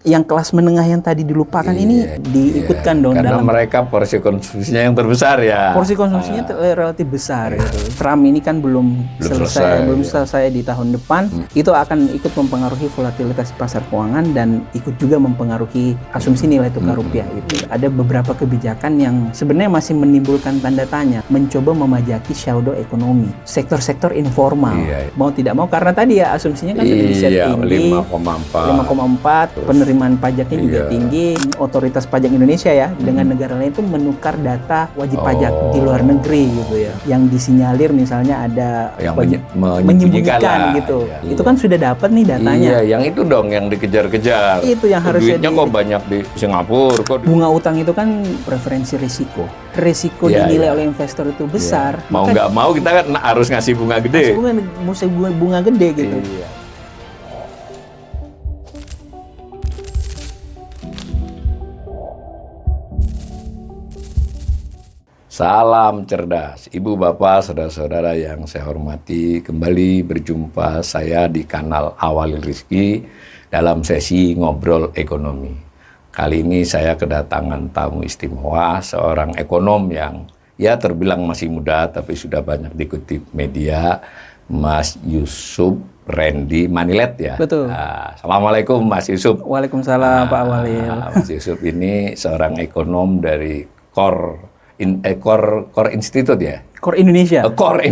yang kelas menengah yang tadi dilupakan ini diikutkan dong karena dalam mereka porsi konsumsinya yang terbesar ya. porsi konsumsinya relatif besar gitu. Trump ini kan belum selesai di tahun depan, itu akan ikut mempengaruhi volatilitas pasar keuangan dan ikut juga mempengaruhi asumsi nilai tukar rupiah itu. Ada beberapa kebijakan yang sebenarnya masih menimbulkan tanda tanya, mencoba memajaki shadow ekonomi, sektor-sektor informal. Mau tidak mau karena tadi ya asumsinya kan sudah di-set tinggi 5,4, penerimaan pajaknya juga tinggi. Otoritas pajak Indonesia ya dengan negara lain itu menukar data wajib pajak di luar negeri gitu ya. Yang disinyalir misalnya ada yang menyembunyikan gitu. Itu kan sudah dapat nih datanya. Iya, yang itu dong yang dikejar-kejar. Itu yang harusnya duitnya kok banyak di Singapura kok. Bunga utang itu kan preferensi risiko. Risiko dinilai oleh investor itu besar. Mau nggak mau kita kan harus ngasih bunga gede. Bunga gede gitu. Salam cerdas, Ibu Bapak, saudara-saudara yang saya hormati. Kembali berjumpa saya di kanal Awalil Rizki dalam sesi ngobrol ekonomi. Kali ini saya kedatangan tamu istimewa, seorang ekonom yang ya terbilang masih muda tapi sudah banyak dikutip media, Mas Yusuf Randy Manilet ya. Betul. Assalamualaikum Mas Yusuf. Waalaikumsalam Pak Awalil. Mas Yusuf ini seorang ekonom dari Core Institute ya? Core Indonesia. Core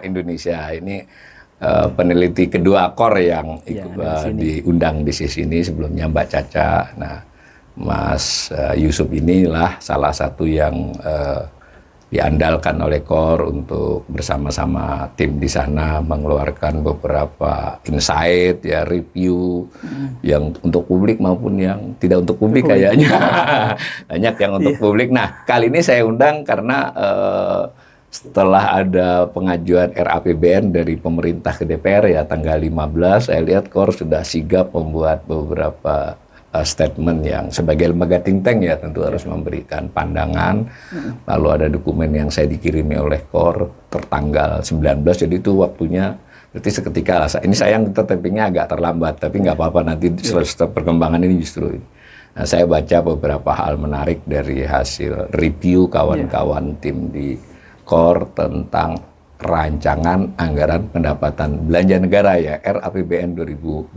Indonesia. Ini peneliti kedua Core yang diundang di sini sebelumnya Mbak Caca. Nah, Mas Yusuf inilah salah satu yang diandalkan oleh Core untuk bersama-sama tim di sana mengeluarkan beberapa insight ya, review yang untuk publik maupun yang tidak untuk publik kayaknya. Banyak yang untuk publik. Nah, kali ini saya undang karena setelah ada pengajuan RAPBN dari pemerintah ke DPR ya tanggal 15, saya lihat Core sudah sigap membuat beberapa statement yang sebagai lembaga think tank ya tentu harus memberikan pandangan. Lalu ada dokumen yang saya dikirimi oleh Core tertanggal 19, jadi itu waktunya berarti seketika. Ini sayang kita tappingnya agak terlambat, tapi nggak apa-apa, nanti setelah perkembangan ini justru. Nah, saya baca beberapa hal menarik dari hasil review kawan-kawan tim di Core tentang rancangan anggaran pendapatan belanja negara ya RAPBN 2026.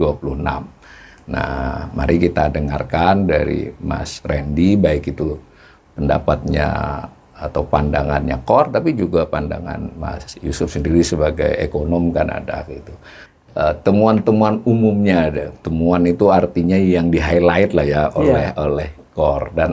Nah, mari kita dengarkan dari Mas Randy, baik itu pendapatnya atau pandangannya Core, tapi juga pandangan Mas Yusuf sendiri sebagai ekonom kan ada gitu. Temuan-temuan umumnya ada. Temuan itu artinya yang di-highlight lah ya oleh Core. Dan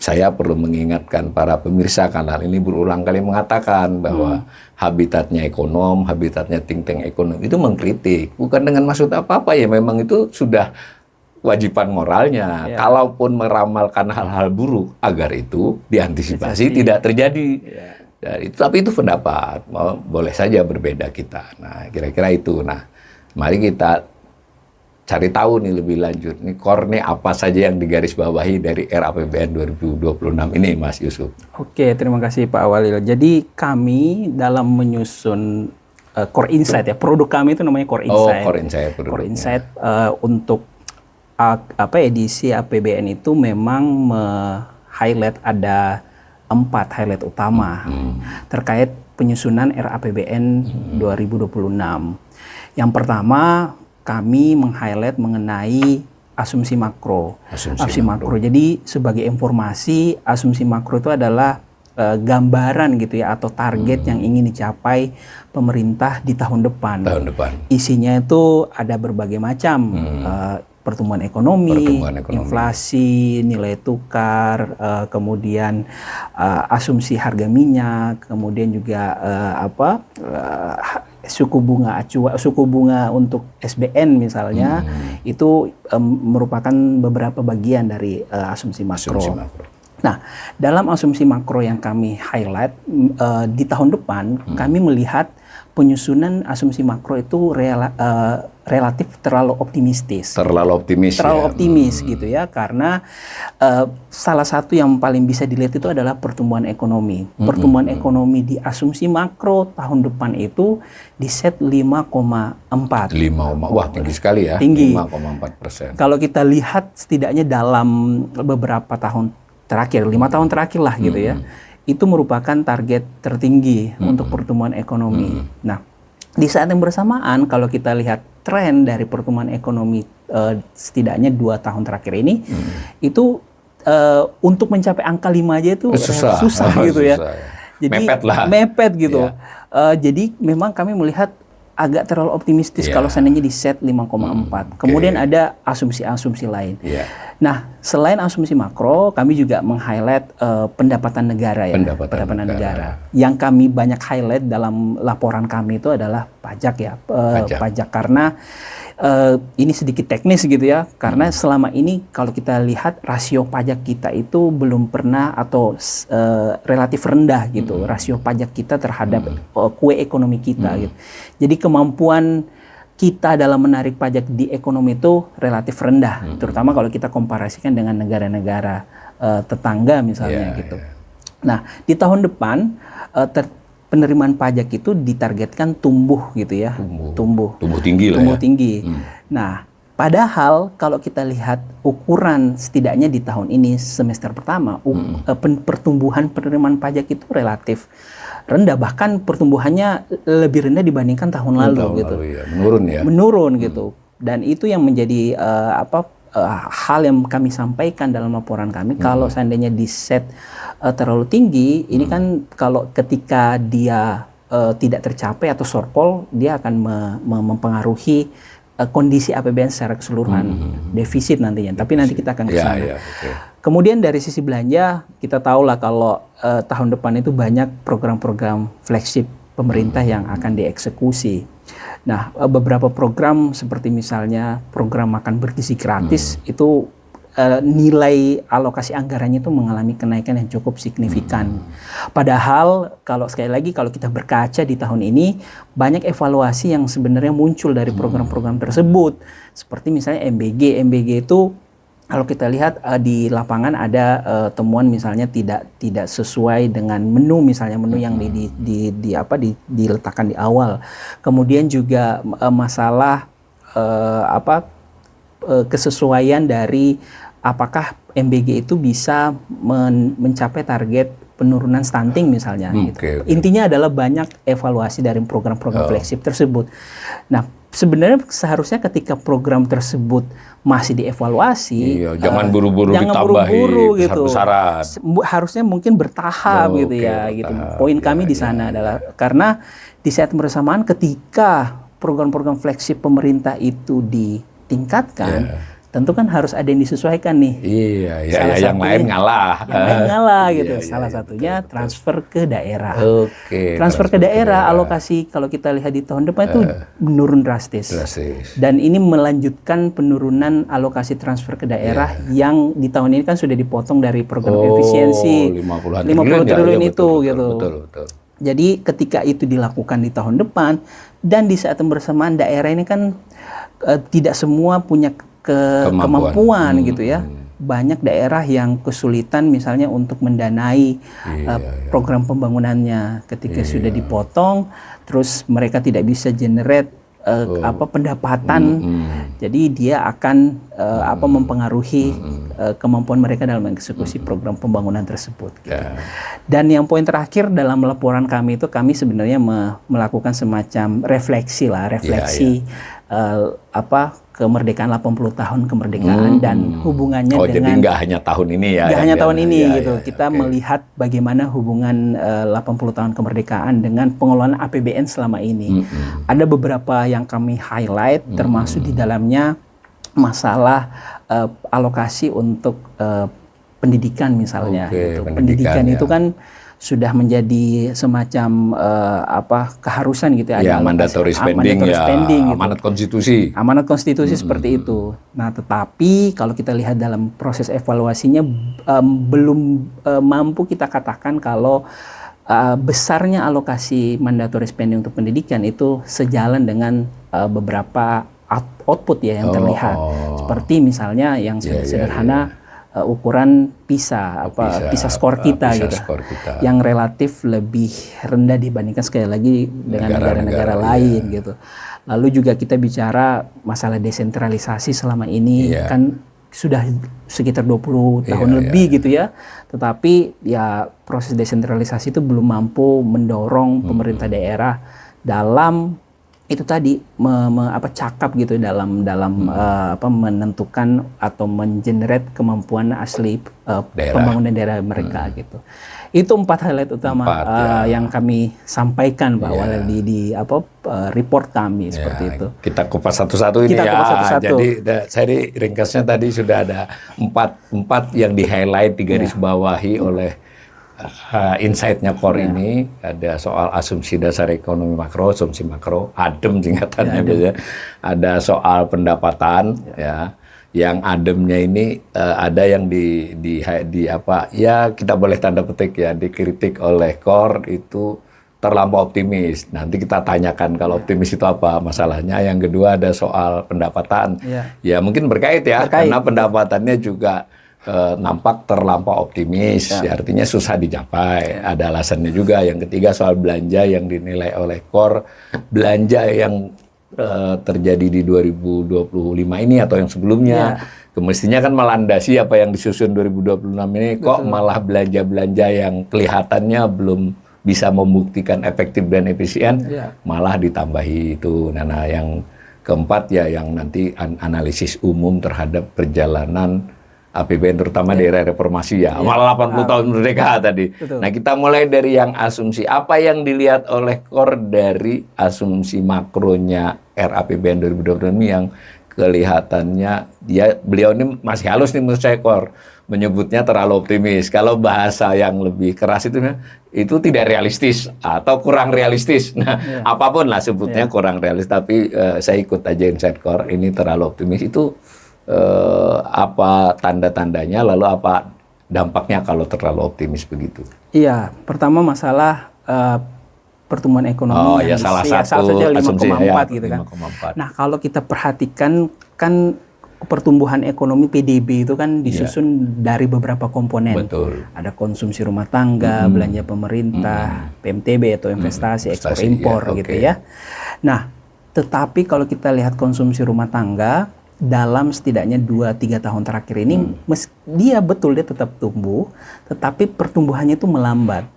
saya perlu mengingatkan para pemirsa kanal ini berulang kali mengatakan bahwa habitatnya ekonom, habitatnya think tank ekonom itu mengkritik. Bukan dengan maksud apa-apa ya, memang itu sudah kewajiban moralnya. Kalaupun meramalkan hal-hal buruk agar itu diantisipasi tidak terjadi. Tapi itu pendapat, boleh saja berbeda kita. Nah, kira-kira itu. Nah, mari kita cari tahu nih lebih lanjut, nih Core nih apa saja yang digarisbawahi dari RAPBN 2026 ini, Mas Yusuf. Oke, terima kasih Pak Awalil. Jadi kami dalam menyusun Core Insight ya, produk kami itu namanya Core Insight. Core Insight untuk edisi APBN itu memang highlight ada 4 highlight utama terkait penyusunan RAPBN 2026. Yang pertama, kami meng-highlight mengenai asumsi makro. Asumsi makro. Jadi sebagai informasi, asumsi makro itu adalah gambaran gitu ya, atau target yang ingin dicapai pemerintah di tahun depan. Isinya itu ada berbagai macam, pertumbuhan ekonomi, inflasi, nilai tukar, kemudian asumsi harga minyak, kemudian juga suku bunga untuk SBN misalnya, itu merupakan beberapa bagian dari asumsi makro. Nah, dalam asumsi makro yang kami highlight di tahun depan, kami melihat penyusunan asumsi makro itu relatif terlalu optimistis. Terlalu optimis. Terlalu optimis gitu ya, karena salah satu yang paling bisa dilihat itu adalah pertumbuhan ekonomi. Pertumbuhan ekonomi di asumsi makro tahun depan itu di set 5,4. Wah, tinggi sekali ya. Tinggi. 5,4%. Kalau kita lihat setidaknya dalam beberapa tahun terakhir, 5 tahun terakhir lah gitu ya, itu merupakan target tertinggi untuk pertumbuhan ekonomi. Nah, di saat yang bersamaan kalau kita lihat tren dari pertumbuhan ekonomi setidaknya 2 tahun terakhir ini, itu untuk mencapai angka 5 aja itu susah gitu ya. Jadi mepet gitu. Jadi memang kami melihat agak terlalu optimistis kalau seandainya di set 5,4. Kemudian ada asumsi-asumsi lain. Nah, selain asumsi makro, kami juga meng-highlight pendapatan negara ya. Pendapatan negara. Yang kami banyak highlight dalam laporan kami itu adalah pajak ya. Pajak karena ini sedikit teknis gitu ya. Karena selama ini kalau kita lihat rasio pajak kita itu belum pernah atau relatif rendah gitu. Rasio pajak kita terhadap kue ekonomi kita gitu. Jadi kemampuan kita dalam menarik pajak di ekonomi itu relatif rendah, terutama kalau kita komparasikan dengan negara-negara tetangga misalnya gitu. Nah, di tahun depan penerimaan pajak itu ditargetkan tumbuh gitu ya, tumbuh tinggi lah. Tumbuh tinggi. Nah, padahal kalau kita lihat ukuran setidaknya di tahun ini semester pertama, pertumbuhan penerimaan pajak itu relatif rendah, bahkan pertumbuhannya lebih rendah dibandingkan tahun lalu gitu. Menurun gitu. Dan itu yang menjadi hal yang kami sampaikan dalam laporan kami. Kalau seandainya di set terlalu tinggi, ini kan kalau ketika dia tidak tercapai atau shortfall, dia akan mempengaruhi kondisi APBN secara keseluruhan, defisit nantinya. Tapi nanti kita akan ke sana. Kemudian dari sisi belanja, kita tahulah kalau tahun depan itu banyak program-program flagship pemerintah yang akan dieksekusi. Nah, beberapa program seperti misalnya program makan bergizi gratis itu nilai alokasi anggarannya itu mengalami kenaikan yang cukup signifikan. Padahal kalau sekali lagi kalau kita berkaca di tahun ini banyak evaluasi yang sebenarnya muncul dari program-program tersebut. Seperti misalnya MBG itu kalau kita lihat di lapangan ada temuan misalnya tidak sesuai dengan menu, misalnya menu yang diletakkan di awal. Kemudian juga masalah kesesuaian dari apakah MBG itu bisa mencapai target penurunan stunting misalnya. Gitu. Intinya adalah banyak evaluasi dari program-program flagship tersebut. Nah, sebenarnya seharusnya ketika program tersebut masih dievaluasi, jangan buru-buru ditambahi besar-besaran. Harusnya mungkin bertahap gitu ya. Gitu. Poin kami di sana adalah karena di saat bersamaan ketika program-program flagship pemerintah itu ditingkatkan, tentu kan harus ada yang disesuaikan nih. Yang lain ngalah. Yang lain ngalah gitu. Salah satunya betul. Transfer ke daerah. Transfer ke daerah, alokasi kalau kita lihat di tahun depan itu menurun drastis. Dan ini melanjutkan penurunan alokasi transfer ke daerah yang di tahun ini kan sudah dipotong dari program efisiensi 50 triliun itu gitu. Betul. Jadi ketika itu dilakukan di tahun depan dan di saat yang bersamaan daerah ini kan tidak semua punya kemampuan gitu ya. Banyak daerah yang kesulitan misalnya untuk mendanai program pembangunannya ketika sudah dipotong, terus mereka tidak bisa generate pendapatan. Jadi dia akan mempengaruhi kemampuan mereka dalam mengeksekusi program pembangunan tersebut. Gitu. Dan yang poin terakhir dalam laporan kami itu kami sebenarnya melakukan semacam refleksi kemerdekaan 80 tahun kemerdekaan dan hubungannya dengan jadi nggak hanya tahun ini ya. Nggak hanya tahun ini gitu. Kita melihat bagaimana hubungan 80 tahun kemerdekaan dengan pengelolaan APBN selama ini. Ada beberapa yang kami highlight termasuk di dalamnya masalah alokasi untuk pendidikan misalnya. Gitu. Pendidikan itu kan sudah menjadi semacam keharusan gitu ya, mandatory spending gitu. Amanat konstitusi seperti itu. Nah, tetapi kalau kita lihat dalam proses evaluasinya belum mampu kita katakan kalau besarnya alokasi mandatory spending untuk pendidikan itu sejalan dengan beberapa output ya yang terlihat. Seperti misalnya yang sederhana ukuran PISA skor kita gitu. Yang relatif lebih rendah dibandingkan sekali lagi dengan negara-negara lain gitu. Lalu juga kita bicara masalah desentralisasi selama ini kan sudah sekitar 20 tahun lebih gitu ya. Tetapi ya proses desentralisasi itu belum mampu mendorong pemerintah daerah dalam itu tadi cakap gitu dalam menentukan atau mengenerate kemampuan asli pembangunan daerah mereka gitu. Itu 4 highlight utama yang kami sampaikan bahwa di report kami seperti itu. Kita kupas satu-satu ini Jadi saya ringkasnya tadi sudah ada 4 yang di highlight, digarisbawahi oleh insight-nya core ini. Ada soal asumsi dasar ekonomi makro, asumsi makro, ADEM singkatannya biasanya. Ada soal pendapatan yang ademnya ini ada yang kita boleh tanda petik dikritik oleh core itu terlampau optimis. Nanti kita tanyakan kalau optimis itu apa masalahnya. Yang kedua ada soal pendapatan. Ya mungkin berkait karena pendapatannya juga nampak terlampau optimis, artinya susah dicapai. Ada alasannya juga. Yang ketiga soal belanja yang dinilai oleh core, belanja yang terjadi di 2025 ini atau yang sebelumnya, mestinya kan melandasi apa yang disusun 2026 ini. Kok malah belanja-belanja yang kelihatannya belum bisa membuktikan efektif dan efisien, malah ditambahi itu. Nah, yang keempat yang nanti analisis umum terhadap perjalanan APBN terutama di era reformasi malah 80 tahun merdeka tadi. Nah, kita mulai dari yang asumsi. Apa yang dilihat oleh core dari asumsi makronya RAPBN 2020 ini yang kelihatannya beliau ini masih halus nih menurut saya core, menyebutnya terlalu optimis. Kalau bahasa yang lebih keras itu tidak realistis atau kurang realistis. Nah, apapun lah sebutnya kurang realistis, tapi saya ikut aja insight core ini terlalu optimis. Itu apa tanda-tandanya, lalu apa dampaknya kalau terlalu optimis begitu? Iya, pertama masalah pertumbuhan ekonomi yang salah satu 5,4 gitu kan. 5,4. Nah, kalau kita perhatikan kan pertumbuhan ekonomi PDB itu kan disusun dari beberapa komponen. Betul. Ada konsumsi rumah tangga, belanja pemerintah, PMTB atau investasi, ekspor impor gitu ya. Nah, tetapi kalau kita lihat konsumsi rumah tangga dalam setidaknya 2-3 tahun terakhir ini, dia tetap tumbuh, tetapi pertumbuhannya itu melambat.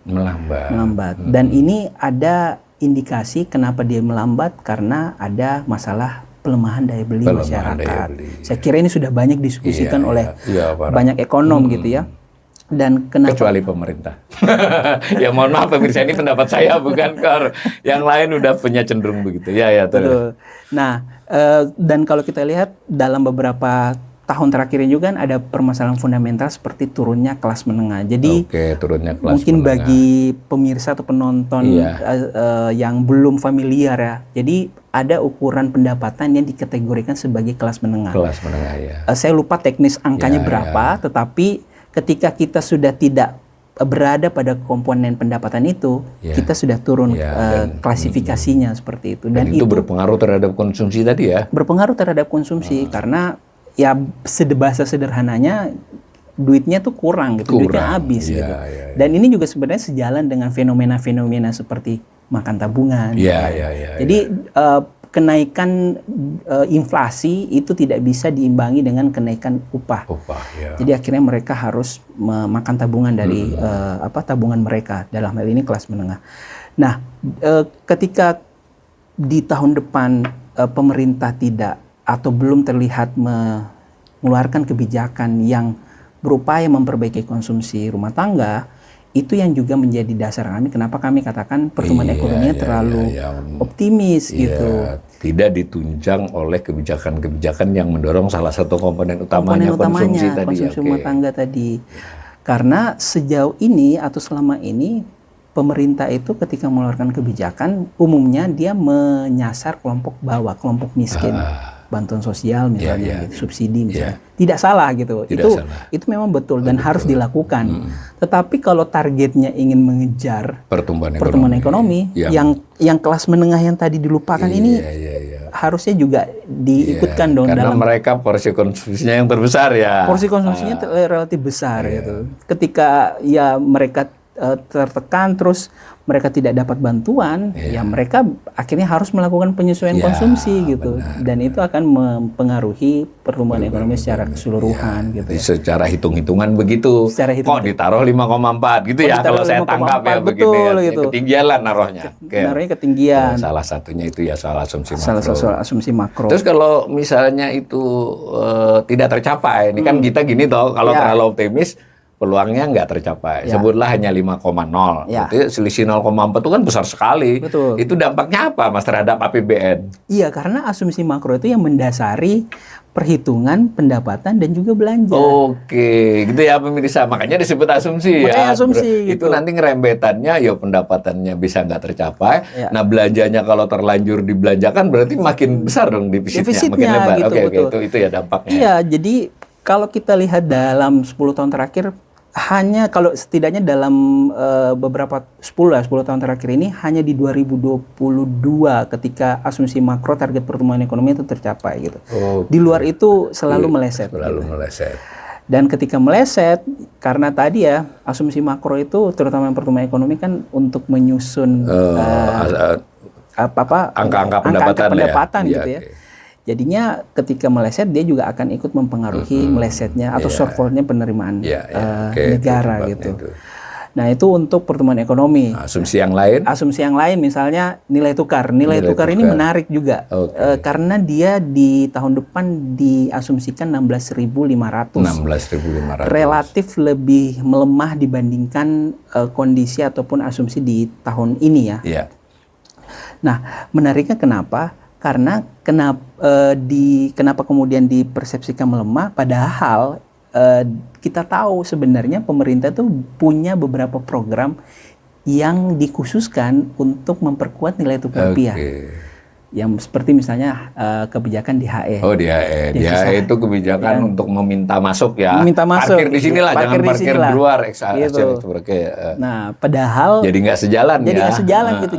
Dan ini ada indikasi kenapa dia melambat, karena ada masalah pelemahan daya beli masyarakat. Saya kira ini sudah banyak diskusikan oleh banyak ekonom gitu ya. Dan kenapa? Kecuali pemerintah. Ya mohon maaf pemirsa, ini pendapat saya bukan core. Yang lain udah punya cenderung begitu. Betul. Nah, dan kalau kita lihat dalam beberapa tahun terakhir ini juga kan ada permasalahan fundamental seperti turunnya kelas menengah. Jadi turunnya kelas mungkin menengah. Bagi pemirsa atau penonton yang belum familiar ya. Jadi ada ukuran pendapatan yang dikategorikan sebagai kelas menengah. Kelas menengah saya lupa teknis angkanya berapa, tetapi ketika kita sudah tidak berada pada komponen pendapatan itu, kita sudah turun klasifikasinya seperti itu. Dan itu berpengaruh terhadap konsumsi tadi ya? Berpengaruh terhadap konsumsi karena bahasa sederhananya duitnya tuh kurang gitu, duitnya habis gitu. Dan ini juga sebenarnya sejalan dengan fenomena-fenomena seperti makan tabungan. Jadi kenaikan inflasi itu tidak bisa diimbangi dengan kenaikan upah. Jadi akhirnya mereka harus memakan tabungan dari tabungan mereka, dalam hal ini kelas menengah. Nah, ketika di tahun depan pemerintah tidak atau belum terlihat mengeluarkan kebijakan yang berupaya memperbaiki konsumsi rumah tangga, itu yang juga menjadi dasar kami kenapa kami katakan pertumbuhan ekonominya terlalu optimis gitu. Tidak ditunjang oleh kebijakan-kebijakan yang mendorong salah satu komponen utamanya konsumsi rumah tangga tadi. Karena sejauh ini atau selama ini pemerintah itu ketika mengeluarkan kebijakan umumnya dia menyasar kelompok bawah, kelompok miskin. bantuan sosial misalnya, gitu, subsidi misalnya. Tidak salah gitu. Tidak salah. Itu memang betul dan harus dilakukan. Tetapi kalau targetnya ingin mengejar pertumbuhan ekonomi yang kelas menengah yang tadi dilupakan ini harusnya juga diikutkan dong karena dalam mereka porsi konsumsinya yang terbesar ya. Porsi konsumsinya relatif besar gitu. Ketika ya mereka tertekan terus mereka tidak dapat bantuan, ya mereka akhirnya harus melakukan penyesuaian konsumsi gitu. Dan itu akan mempengaruhi pertumbuhan ekonomi secara keseluruhan gitu. Secara hitung-hitungan begitu. Kok ditaruh 5,4 gitu ya kalau saya tangkap ya begini ya. Gitu. Ketinggian lah naruhnya. Naruhnya ketinggian. Salah satunya itu ya soal asumsi makro. Salah satu asumsi makro. Terus kalau misalnya itu tidak tercapai, ini kan kita gini toh, kalau terlalu optimis peluangnya nggak tercapai. Sebutlah hanya 5,0. Itu selisih 0,4 itu kan besar sekali. Betul. Itu dampaknya apa Mas terhadap APBN? Iya, karena asumsi makro itu yang mendasari perhitungan pendapatan dan juga belanja. Oke, gitu ya pemirsa. Makanya disebut asumsi ya. Asumsi gitu. Itu nanti ngerembetannya ya pendapatannya bisa nggak tercapai. Nah belanjanya kalau terlanjur dibelanjakan berarti makin besar dong defisitnya makin lebar. Gitu, Oke, itu ya dampaknya. Iya, jadi kalau kita lihat dalam 10 tahun terakhir, hanya kalau setidaknya dalam beberapa 10 tahun terakhir ini hanya di 2022 ketika asumsi makro target pertumbuhan ekonomi itu tercapai gitu. Di luar itu selalu meleset. Meleset. Dan ketika meleset karena tadi ya asumsi makro itu terutama pertumbuhan ekonomi kan untuk menyusun angka-angka pendapatan gitu ya. Jadinya ketika meleset dia juga akan ikut mempengaruhi melesetnya atau shortfallnya penerimaan negara gitu. Nah itu untuk pertumbuhan ekonomi. Asumsi yang lain? Asumsi yang lain misalnya nilai tukar. Nilai tukar ini menarik juga karena dia di tahun depan diasumsikan 16.500. Relatif lebih melemah dibandingkan kondisi ataupun asumsi di tahun ini ya. Nah menariknya kenapa? Karena kenapa kemudian dipersepsikan melemah, padahal kita tahu sebenarnya pemerintah itu punya beberapa program yang dikhususkan untuk memperkuat nilai tukar rupiah. Yang seperti misalnya kebijakan DHE. DHE. DHE itu kebijakan untuk meminta masuk ya. Meminta masuk. Parkir di sinilah, jangan parkir di luar. Gitu. Nah, padahal jadi nggak sejalan Jadi nggak sejalan gitu.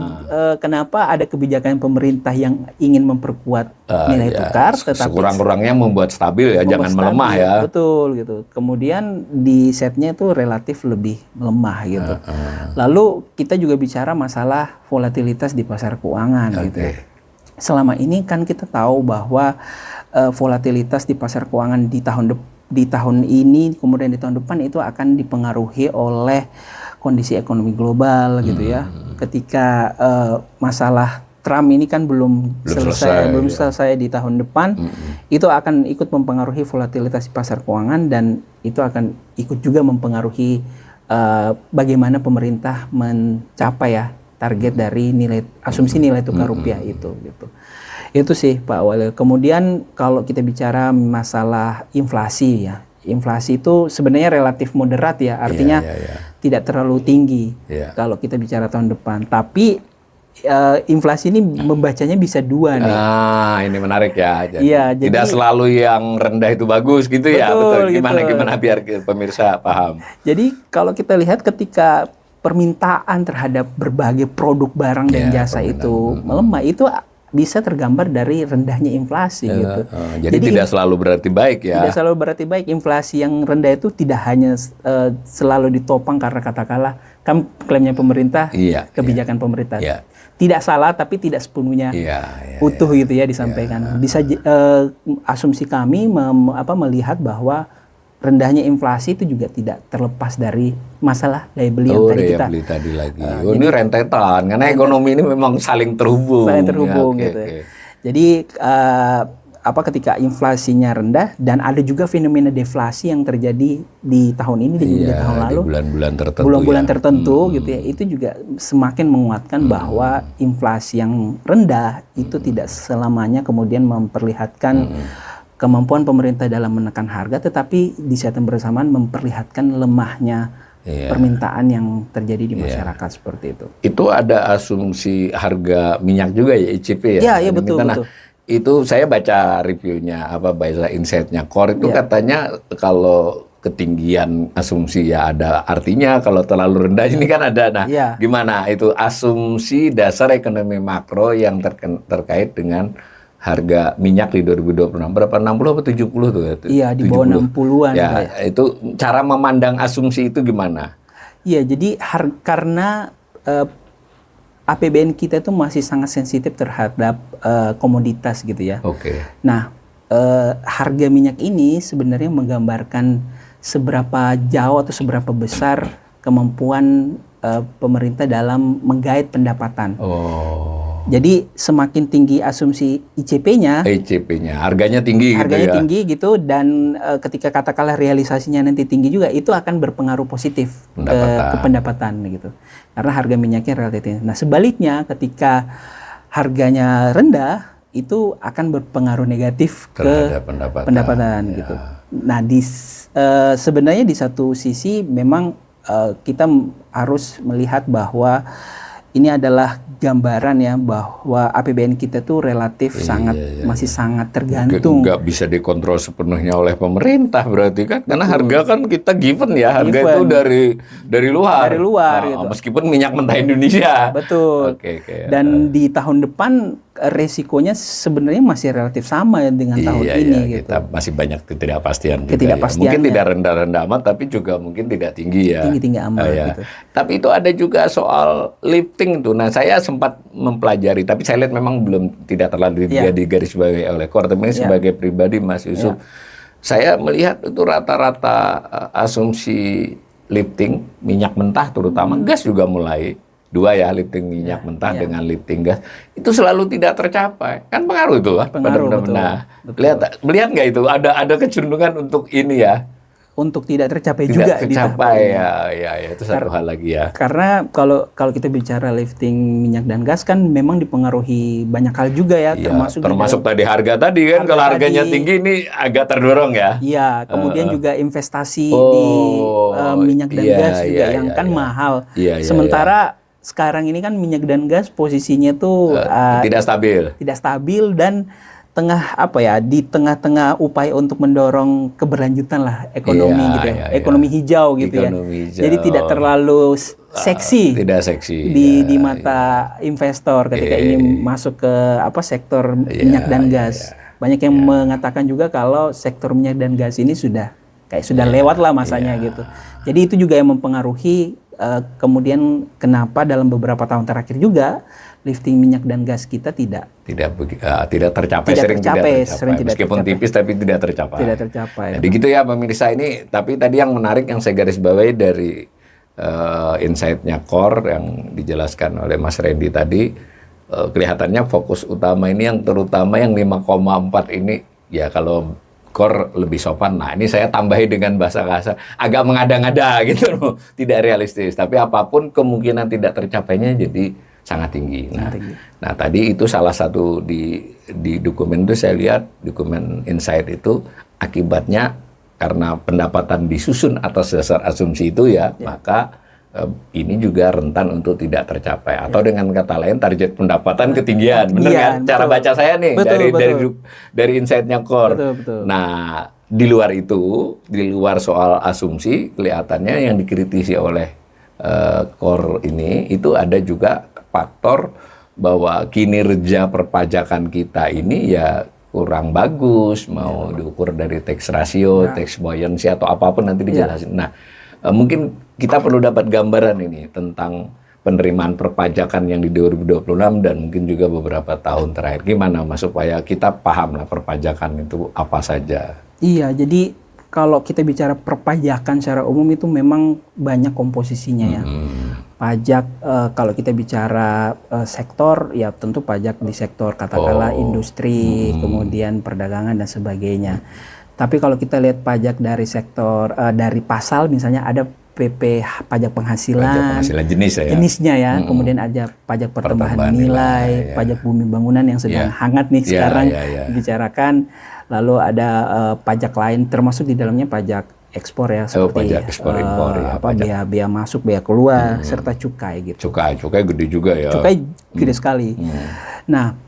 Kenapa ada kebijakan pemerintah yang ingin memperkuat nilai tukar, tetapi sekurang-kurangnya membuat stabil ya, jangan melemah ya. Betul gitu. Kemudian di setnya itu relatif lebih melemah gitu. Lalu kita juga bicara masalah volatilitas di pasar keuangan gitu. Selama ini kan kita tahu bahwa volatilitas di pasar keuangan di tahun ini kemudian di tahun depan itu akan dipengaruhi oleh kondisi ekonomi global gitu ya. Ketika masalah Trump ini kan belum selesai di tahun depan, itu akan ikut mempengaruhi volatilitas di pasar keuangan dan itu akan ikut juga mempengaruhi bagaimana pemerintah mencapai ya target dari asumsi nilai tukar rupiah itu gitu. Itu sih Pak Walil. Kemudian kalau kita bicara masalah inflasi ya. Inflasi itu sebenarnya relatif moderat ya, artinya tidak terlalu tinggi kalau kita bicara tahun depan. Tapi inflasi ini membacanya bisa dua nih. Ini menarik ya. Jadi tidak selalu yang rendah itu bagus gitu ya. Betul. Gimana biar pemirsa paham. Jadi kalau kita lihat ketika permintaan terhadap berbagai produk barang dan jasa itu melemah, itu bisa tergambar dari rendahnya inflasi gitu. Jadi tidak selalu berarti baik ya. Tidak selalu berarti baik. Inflasi yang rendah itu tidak hanya selalu ditopang karena katakanlah kan klaimnya pemerintah, kebijakan pemerintah. Tidak salah tapi tidak sepenuhnya utuh gitu ya disampaikan. Bisa asumsi kami melihat bahwa rendahnya inflasi itu juga tidak terlepas dari masalah daya beli yang tadi kita. Beli tadi lagi. Ini rentetan karena ekonomi ini memang saling terhubung. Gitu. Jadi ketika inflasinya rendah dan ada juga fenomena deflasi yang terjadi di tahun ini dan juga di tahun lalu. Bulan-bulan tertentu gitu ya. Itu juga semakin menguatkan bahwa inflasi yang rendah itu tidak selamanya kemudian memperlihatkan kemampuan pemerintah dalam menekan harga, tetapi di saat yang bersamaan memperlihatkan lemahnya permintaan yang terjadi di masyarakat seperti itu. Itu ada asumsi harga minyak juga ya ICP ya? Iya betul. itu saya baca reviewnya baca insight-nya Core itu katanya kalau ketinggian asumsi ya ada artinya, kalau terlalu rendah ini kan ada. Nah, gimana itu asumsi dasar ekonomi makro yang terkait dengan harga minyak di 2026 berapa, 60 atau 70 tuh? Iya, di bawah 60-an. Ya, itu cara memandang asumsi itu gimana? Iya, jadi karena APBN kita itu masih sangat sensitif terhadap komoditas gitu ya. Oke. Nah, harga minyak ini sebenarnya menggambarkan seberapa jauh atau seberapa besar kemampuan pemerintah dalam menggait pendapatan. Jadi semakin tinggi asumsi ICP-nya, harganya tinggi gitu, dan ketika katakanlah realisasinya nanti tinggi juga, itu akan berpengaruh positif ke pendapatan gitu. Karena harga minyaknya relatif tinggi. Nah, sebaliknya ketika harganya rendah, itu akan berpengaruh negatif ke pendapatan gitu. Nah, sebenarnya di satu sisi memang kita harus melihat bahwa ini adalah gambaran ya bahwa APBN kita tuh relatif masih sangat tergantung. Nggak bisa dikontrol sepenuhnya oleh pemerintah berarti kan, karena harga kan kita given ya, harga itu dari luar. Gitu. Meskipun minyak mentah Indonesia. Betul. Dan di tahun depan resikonya sebenarnya masih relatif sama ya dengan tahun ini. Gitu. Kita masih banyak ketidakpastian juga. Mungkin tidak rendah-rendah amat, tapi juga mungkin tidak tinggi ya. Tinggi amat. Gitu. Tapi itu ada juga soal lifting tuh. Nah, saya sempat mempelajari, tapi saya lihat memang tidak terlalu digarisbawahi oleh Core. Tapi sebagai pribadi, Mas Yusuf, saya melihat itu rata-rata asumsi lifting minyak mentah, terutama gas juga mulai. Dua ya, lifting minyak mentah dengan lifting gas itu selalu tidak tercapai, kan pengaruh itu benar-benar. Melihat nggak itu ada kecenderungan untuk ini ya, untuk tidak tercapai juga itu satu hal lagi ya. Karena kalau kita bicara lifting minyak dan gas kan memang dipengaruhi banyak hal juga ya, termasuk tadi harga tadi kan, kalau harganya tinggi ini agak terdorong ya. Iya, kemudian juga investasi di minyak dan gas juga yang kan mahal. Sementara sekarang ini kan minyak dan gas posisinya tuh tidak stabil dan di tengah-tengah upaya untuk mendorong keberlanjutan lah ekonomi gitu ya. Ekonomi hijau gitu ya. Jadi tidak terlalu seksi. Tidak seksi. Di mata investor ketika ingin masuk ke sektor minyak dan gas. Banyak yang mengatakan juga kalau sektor minyak dan gas ini sudah lewat lah masanya gitu. Jadi itu juga yang mempengaruhi kemudian kenapa dalam beberapa tahun terakhir juga lifting minyak dan gas kita tidak tercapai. Meskipun tipis tapi tidak tercapai. Jadi gitu ya pemirsa ini. Tapi tadi yang menarik yang saya garis bawahi dari insight-nya Core yang dijelaskan oleh Mas Randy tadi, kelihatannya fokus utama ini yang terutama yang 5,4 ini ya, kalau Core lebih sopan. Nah, ini saya tambahi dengan bahasa kasar, agak mengada-ngada gitu loh, tidak realistis. Tapi apapun kemungkinan tidak tercapainya jadi sangat tinggi. Nah, tadi itu salah satu di dokumen itu saya lihat, dokumen insight itu akibatnya karena pendapatan disusun atas dasar asumsi itu maka ini juga rentan untuk tidak tercapai, atau dengan kata lain target pendapatan ketinggian. Benar kan? Cara baca saya nih dari insight-nya Core. Betul. Nah, di luar itu, di luar soal asumsi, kelihatannya yang dikritisi oleh Core ini itu ada juga faktor bahwa kinerja perpajakan kita ini ya kurang bagus, mau diukur dari tax ratio, tax buoyancy atau apapun nanti dijelasin. Nah, mungkin kita perlu dapat gambaran ini tentang penerimaan perpajakan yang di 2026 dan mungkin juga beberapa tahun terakhir. Gimana Mas, supaya kita paham lah perpajakan itu apa saja? Iya, jadi kalau kita bicara perpajakan secara umum itu memang banyak komposisinya ya. Pajak, kalau kita bicara sektor, ya tentu pajak di sektor katakanlah industri, kemudian perdagangan dan sebagainya. Tapi kalau kita lihat pajak dari sektor, dari pasal misalnya ada PP pajak penghasilan jenisnya ya, kemudian ada pajak pertambahan nilai, pajak bumi bangunan yang sedang hangat nih sekarang dibicarakan, lalu ada pajak lain termasuk di dalamnya pajak ekspor ya, seperti pajak ekspor impor ya, bea masuk, bea keluar, serta cukai gitu. Cukai gede juga ya. Cukai gede sekali. Nah,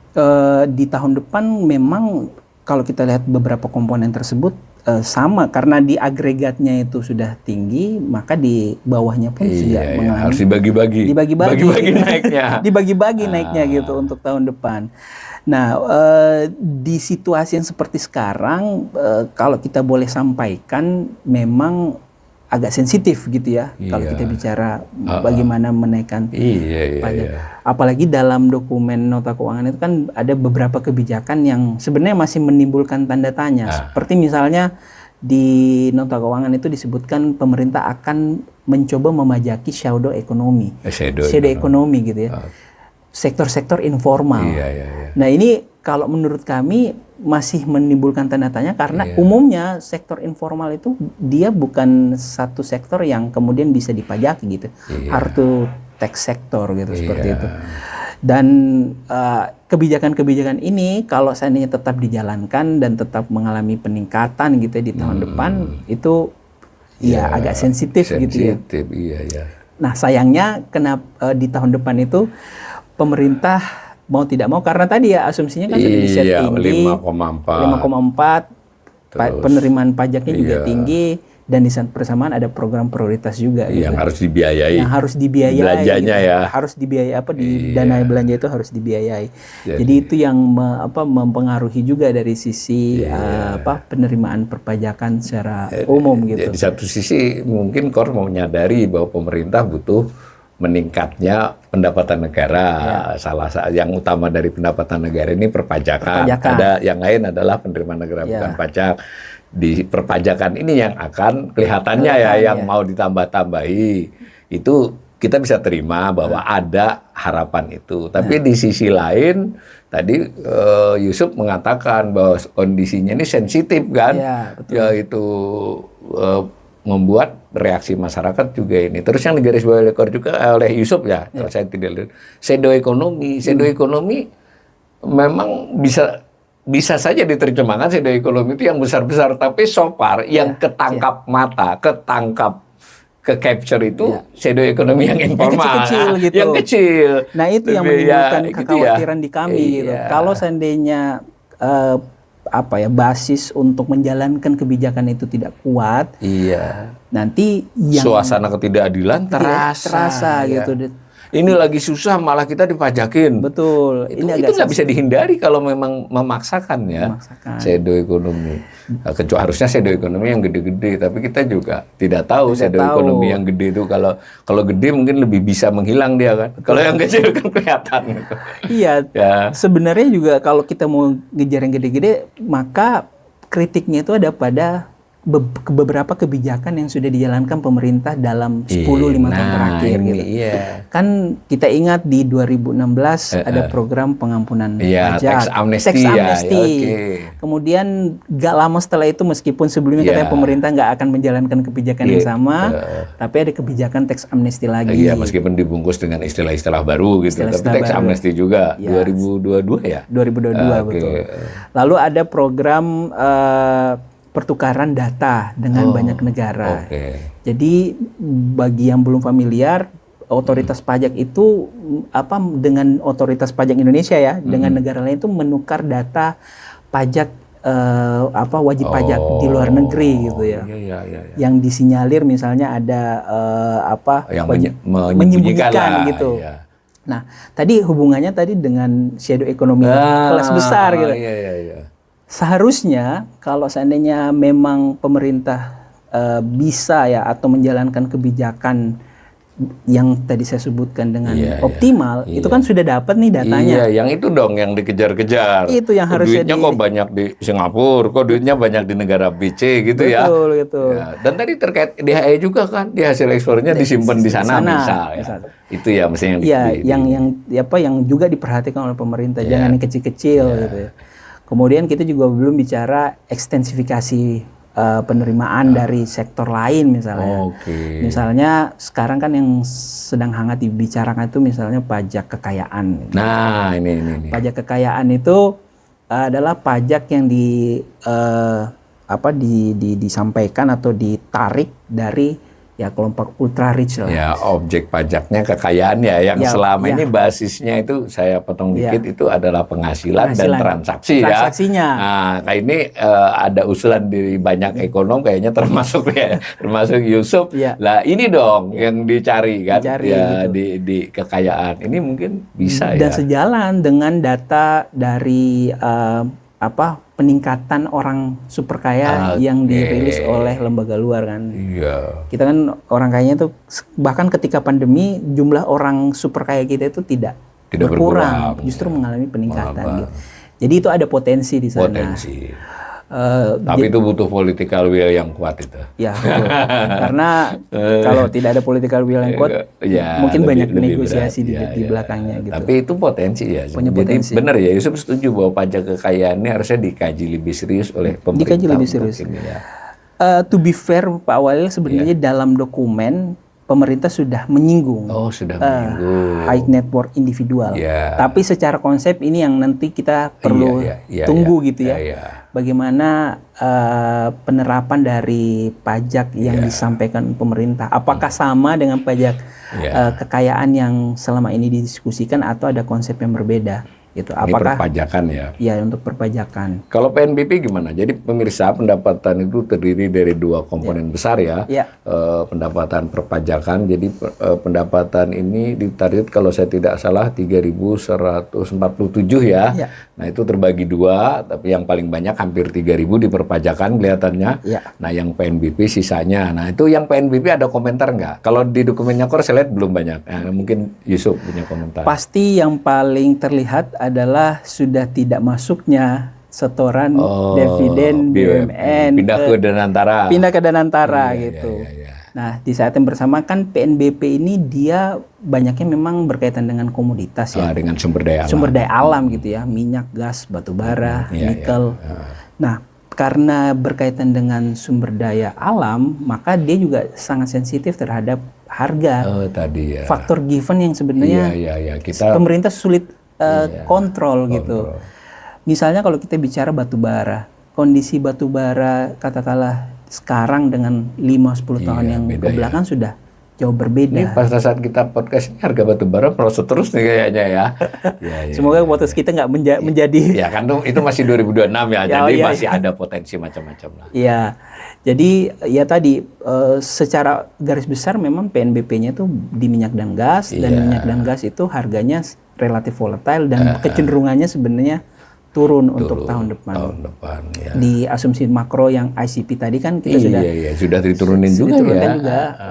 Di tahun depan memang kalau kita lihat beberapa komponen tersebut sama, karena di agregatnya itu sudah tinggi, maka di bawahnya pun juga harus dibagi-bagi. Dibagi-bagi naiknya. Dibagi-bagi naiknya gitu untuk tahun depan. Nah, di situasi yang seperti sekarang, kalau kita boleh sampaikan, memang agak sensitif gitu ya, kalau kita bicara bagaimana menaikkan pajak. Apalagi dalam dokumen nota keuangan itu kan ada beberapa kebijakan yang sebenarnya masih menimbulkan tanda tanya. Seperti misalnya di nota keuangan itu disebutkan pemerintah akan mencoba memajaki shadow ekonomi. Shadow ekonomi gitu ya. Sektor-sektor informal. Nah, ini kalau menurut kami masih menimbulkan tanda tanya karena umumnya sektor informal itu dia bukan satu sektor yang kemudian bisa dipajaki gitu. Harus tax sektor gitu seperti itu. Dan kebijakan-kebijakan ini kalau seandainya tetap dijalankan dan tetap mengalami peningkatan gitu di tahun depan itu agak sensitif gitu ya. Nah, sayangnya kenapa di tahun depan itu pemerintah mau tidak mau, karena tadi ya asumsinya kan sudah di-set tinggi 5,4, penerimaan pajaknya juga tinggi, dan di saat bersamaan ada program prioritas juga yang harus dibiayai. Yang harus dibiayai. Belanjanya gitu. Harus dibiayai di dana belanja itu harus dibiayai. Jadi itu yang mempengaruhi juga dari sisi penerimaan perpajakan secara umum gitu. Di satu sisi mungkin KOR mau menyadari bahwa pemerintah butuh meningkatnya pendapatan negara. Salah satu yang utama dari pendapatan negara ini perpajakan. Ada yang lain adalah penerimaan negara bukan pajak. Di perpajakan ini yang akan kelihatannya yang mau ditambah-tambahi. Itu kita bisa terima bahwa ada harapan itu. Tapi di sisi lain tadi Yusuf mengatakan bahwa kondisinya ini sensitif kan. Yaitu membuat reaksi masyarakat juga ini. Terus yang digarisbawahi juga oleh Yusuf kalau saya tidak lihat, shadow ekonomi. Shadow ekonomi memang bisa saja diterjemahkan shadow ekonomi itu yang besar-besar, tapi so far yang ketangkap mata, ke capture itu shadow ekonomi yang informal, kecil-kecil gitu. Yang kecil. Nah, itu yang menimbulkan kekhawatiran di kami gitu. Kalau seandainya basis untuk menjalankan kebijakan itu tidak kuat, nanti yang suasana ketidakadilan terasa gitu. Ini lagi susah malah kita dipajakin. Betul. Itu nggak bisa dihindari kalau memang memaksakan shadow ekonomi. Kecuali harusnya shadow ekonomi yang gede-gede, tapi kita juga tidak tahu shadow ekonomi yang gede itu kalau gede mungkin lebih bisa menghilang dia kan. Kalau yang kecil kan kelihatan. Sebenarnya juga kalau kita mau ngejar yang gede-gede, maka kritiknya itu ada pada beberapa kebijakan yang sudah dijalankan pemerintah dalam 10-5 tahun terakhir gitu. Kan kita ingat di 2016 ada program pengampunan pajak, tax amnesty. Kemudian gak lama setelah itu, meskipun sebelumnya katanya pemerintah nggak akan menjalankan kebijakan yang sama, tapi ada kebijakan tax amnesty lagi. Meskipun dibungkus dengan istilah-istilah baru gitu, tapi tax amnesty juga 2022 ya. 2022 betul. Lalu ada program pertukaran data dengan banyak negara. Jadi bagi yang belum familiar, otoritas pajak itu dengan otoritas pajak Indonesia dengan negara lain itu menukar data pajak wajib pajak di luar negeri gitu ya. Yang disinyalir misalnya ada yang menyembunyikan gitu. Nah, tadi hubungannya dengan shadow ekonomi kelas besar gitu. Seharusnya kalau seandainya memang pemerintah bisa atau menjalankan kebijakan yang tadi saya sebutkan dengan optimal, itu kan sudah dapat nih datanya. Yang itu dong yang dikejar-kejar. Itu yang harusnya duitnya kok banyak di Singapura, kok duitnya banyak di negara BC gitu betul. Dan tadi terkait DHE juga kan, di hasil ekspornya disimpan di sana. Misal. Itu mestinya yang juga diperhatikan oleh pemerintah, jangan yang kecil-kecil gitu ya. Kemudian kita juga belum bicara ekstensifikasi penerimaan dari sektor lain misalnya. Misalnya sekarang kan yang sedang hangat dibicarakan itu misalnya pajak kekayaan. Nah, ini. Pajak kekayaan itu adalah pajak yang disampaikan atau ditarik dari ya kelompok ultra rich lah. Ya, objek pajaknya kekayaan ya, yang selama ini basisnya itu saya potong dikit itu adalah penghasilan dan transaksinya. Nah, ini ada usulan dari banyak ekonom kayaknya termasuk termasuk Yusuf. Lah ini dong yang dicari kan, gitu. di kekayaan. Ini mungkin bisa dan sejalan dengan data dari peningkatan orang super kaya yang dirilis oleh lembaga luar kan. Kita kan orang kayanya tuh bahkan ketika pandemi jumlah orang super kaya kita itu tidak berkurang, justru mengalami peningkatan gitu. Jadi itu ada potensi di sana. Tapi itu butuh political will yang kuat itu. Ya, betul. Karena kalau tidak ada political will yang kuat, mungkin banyak negosiasi di belakangnya gitu. Tapi itu potensi ya. Jadi benar ya, Yusuf setuju bahwa pajak kekayaan ini harusnya dikaji lebih serius oleh pemerintah. Dikaji lebih serius. To be fair, Pak Walil, sebenarnya dalam dokumen pemerintah sudah menyinggung, high net worth individual. Tapi secara konsep ini yang nanti kita perlu tunggu gitu ya. Bagaimana penerapan dari pajak yang disampaikan pemerintah? Apakah sama dengan pajak kekayaan yang selama ini didiskusikan atau ada konsep yang berbeda? Gitu. Apakah perpajakan ya? Ya, untuk perpajakan. Kalau PNBP gimana? Jadi pemirsa, pendapatan itu terdiri dari dua komponen besar ya. Pendapatan perpajakan. Jadi pendapatan ini ditarget kalau saya tidak salah 3.147 ya. Nah itu terbagi dua, tapi yang paling banyak hampir 3.000 di perpajakan kelihatannya. Nah yang PNBP sisanya. Nah itu yang PNBP ada komentar nggak? Kalau di dokumennya KOR saya lihat belum banyak. Nah, mungkin Yusuf punya komentar. Pasti yang paling terlihat adalah sudah tidak masuknya setoran dividen BUMN pindah ke Danantara gitu. Nah di saat yang bersama kan PNBP ini dia banyaknya memang berkaitan dengan komoditas ya, dengan sumber daya alam gitu ya, minyak, gas, batu bara, nikel. Nah karena berkaitan dengan sumber daya alam, maka dia juga sangat sensitif terhadap harga. Faktor given yang sebenarnya pemerintah sulit kontrol gitu. Misalnya kalau kita bicara batu bara, kondisi batu bara katakanlah sekarang dengan 5-10 tahun yang kebelakang sudah jauh berbeda. Ini pada saat kita podcast ini harga batu bara merosot terus nih kayaknya ya. Semoga podcast kita nggak menjadi. Ya kan itu masih 2026 ya, jadi masih ada potensi macam-macam lah. Iya, jadi ya tadi secara garis besar memang PNBP-nya itu di minyak dan gas, dan minyak dan gas itu harganya relatif volatile dan kecenderungannya sebenarnya turun untuk tahun depan. Di asumsi makro yang ICP tadi kan kita sudah diturunin juga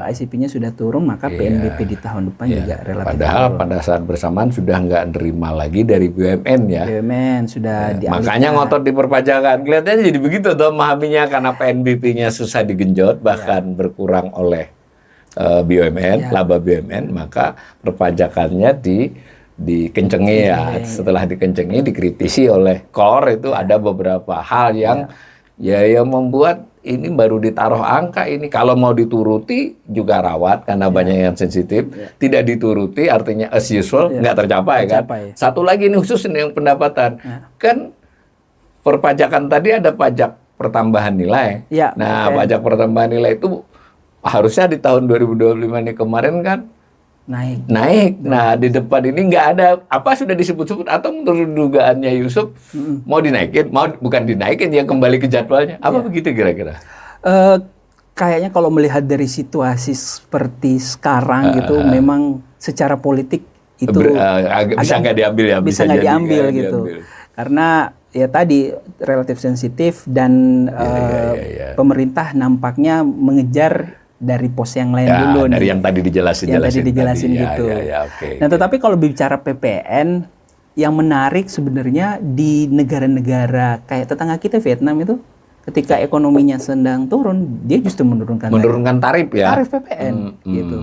ICP-nya sudah turun, maka PNBP di tahun depan juga relatif padahal turun. Pada saat bersamaan sudah nggak nerima lagi dari BUMN ya. BUMN sudah dialihkan. Makanya ngotot di perpajakan. Kelihatannya jadi begitu tuh memahaminya, karena PNBP-nya susah digenjot bahkan berkurang oleh BUMN, laba BUMN, maka perpajakannya dikencengi ya. Setelah dikencengi, dikritisi oleh KOR, itu ada beberapa hal yang yang membuat ini baru ditaruh angka ini. Kalau mau dituruti juga rawat karena banyak yang sensitif. Tidak dituruti artinya as usual nggak tercapai kan. Satu lagi ini khusus ini yang pendapatan. Kan perpajakan tadi ada pajak pertambahan nilai. Nah, pajak pertambahan nilai itu harusnya di tahun 2025 ini kemarin kan naik. Nah, di depan ini nggak ada apa sudah disebut-sebut atau menurut dugaannya Yusuf mau dinaikin, bukan dinaikin ya, kembali ke jadwalnya. Apa begitu kira-kira? Kayaknya kalau melihat dari situasi seperti sekarang gitu, memang secara politik itu bisa nggak diambil ya? Bisa nggak diambil gitu. Karena ya tadi relatif sensitif dan pemerintah nampaknya mengejar dari pos yang lain dulu dari nih. Yang tadi dijelasin gitu. Nah, tetapi kalau bicara PPN, yang menarik sebenarnya di negara-negara kayak tetangga kita Vietnam itu, ketika ekonominya sedang turun, dia justru menurunkan tarif ya. Tarif PPN gitu.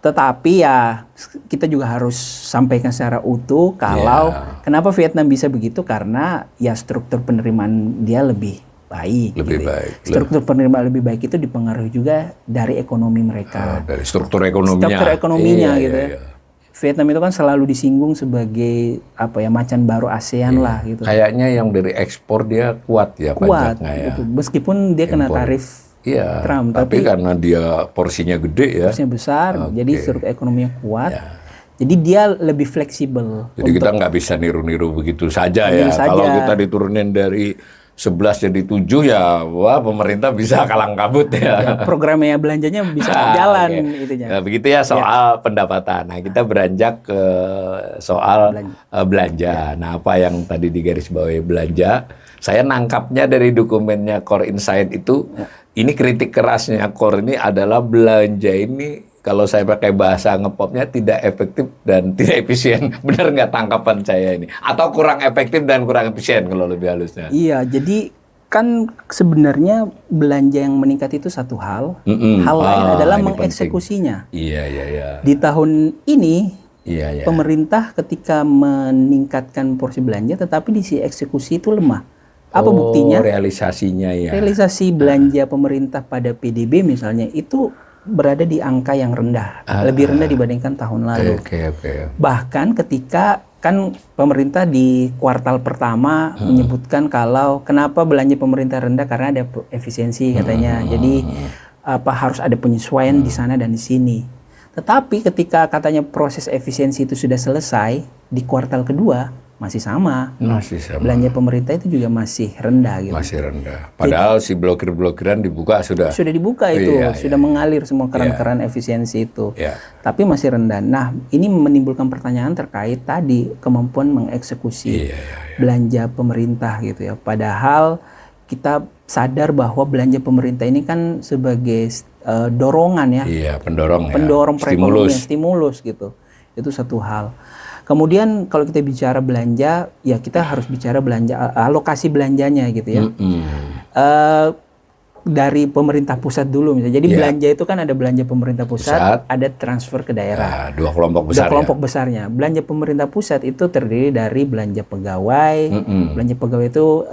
Tetapi ya kita juga harus sampaikan secara utuh kalau kenapa Vietnam bisa begitu, karena ya struktur penerimaan dia lebih baik. Struktur penerimaan lebih baik itu dipengaruhi juga dari ekonomi mereka. Dari struktur ekonominya. Gitu ya. Vietnam itu kan selalu disinggung sebagai macan baru ASEAN lah gitu. Kayaknya yang dari ekspor dia kuat ya pajaknya ya. Gitu. Meskipun dia kena tarif Iya. Trump. Tapi karena dia porsinya gede ya. Porsinya besar, jadi struktur ekonominya kuat. Ya. Jadi dia lebih fleksibel. Jadi kita nggak bisa niru-niru begitu saja Niru ya. saja. Kalau kita diturunin dari 11 jadi 7 ya, wah pemerintah bisa kalang kabut ya. Programnya belanjanya bisa jalan itunya. Nah, begitu ya soal pendapatan. Nah, kita beranjak ke soal belanja. Nah, apa yang tadi digarisbawahi belanja, saya nangkapnya dari dokumennya Core Insight itu, ini kritik kerasnya Core ini adalah belanja ini kalau saya pakai bahasa ngepopnya tidak efektif dan tidak efisien. Benar nggak tangkapan saya ini? Atau kurang efektif dan kurang efisien kalau lebih halusnya? Iya, jadi kan sebenarnya belanja yang meningkat itu satu hal. Hal lain adalah mengeksekusinya. Iya. Di tahun ini, Iya. pemerintah ketika meningkatkan porsi belanja, tetapi di sisi eksekusi itu lemah. Apa buktinya? Realisasinya ya. Realisasi belanja pemerintah pada PDB misalnya itu berada di angka yang rendah, lebih rendah dibandingkan tahun lalu. Oke. Bahkan ketika kan pemerintah di kuartal pertama menyebutkan kalau kenapa belanja pemerintah rendah karena ada efisiensi katanya. Jadi harus ada penyesuaian di sana dan di sini. Tetapi ketika katanya proses efisiensi itu sudah selesai di kuartal kedua masih sama. Belanja pemerintah itu juga masih rendah gitu. Masih rendah. Padahal si blokir-blokiran dibuka sudah dibuka itu, sudah mengalir semua keran-keran efisiensi itu. Iya. Tapi masih rendah. Nah, ini menimbulkan pertanyaan terkait tadi kemampuan mengeksekusi belanja pemerintah gitu ya. Padahal kita sadar bahwa belanja pemerintah ini kan sebagai dorongan ya. Iya, pendorong perekonomian, stimulus gitu. Itu satu hal. Kemudian kalau kita bicara belanja, ya kita harus bicara belanja alokasi belanjanya gitu ya. Dari pemerintah pusat dulu misalnya. Jadi belanja itu kan ada belanja pemerintah pusat, ada transfer ke daerah. Dua kelompok besar. Dua kelompok besarnya. Belanja pemerintah pusat itu terdiri dari belanja pegawai. Belanja pegawai itu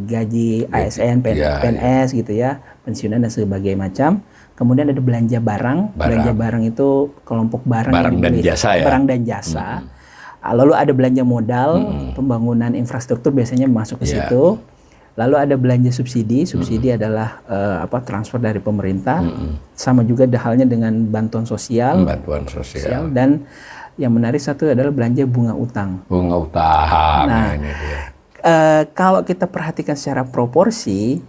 gaji ASN, PNS gitu ya, pensiunan dan sebagainya macam. Kemudian ada belanja barang. Belanja barang itu kelompok barang dan jasa ya. Barang dan jasa. Lalu ada belanja modal, pembangunan infrastruktur biasanya masuk ke situ. Lalu ada belanja subsidi. Subsidi adalah transfer dari pemerintah. Sama juga halnya dengan bantuan sosial. Dan yang menarik satu adalah belanja bunga utang. Bunga utang. Nah, ini dia. Kalau kita perhatikan secara proporsi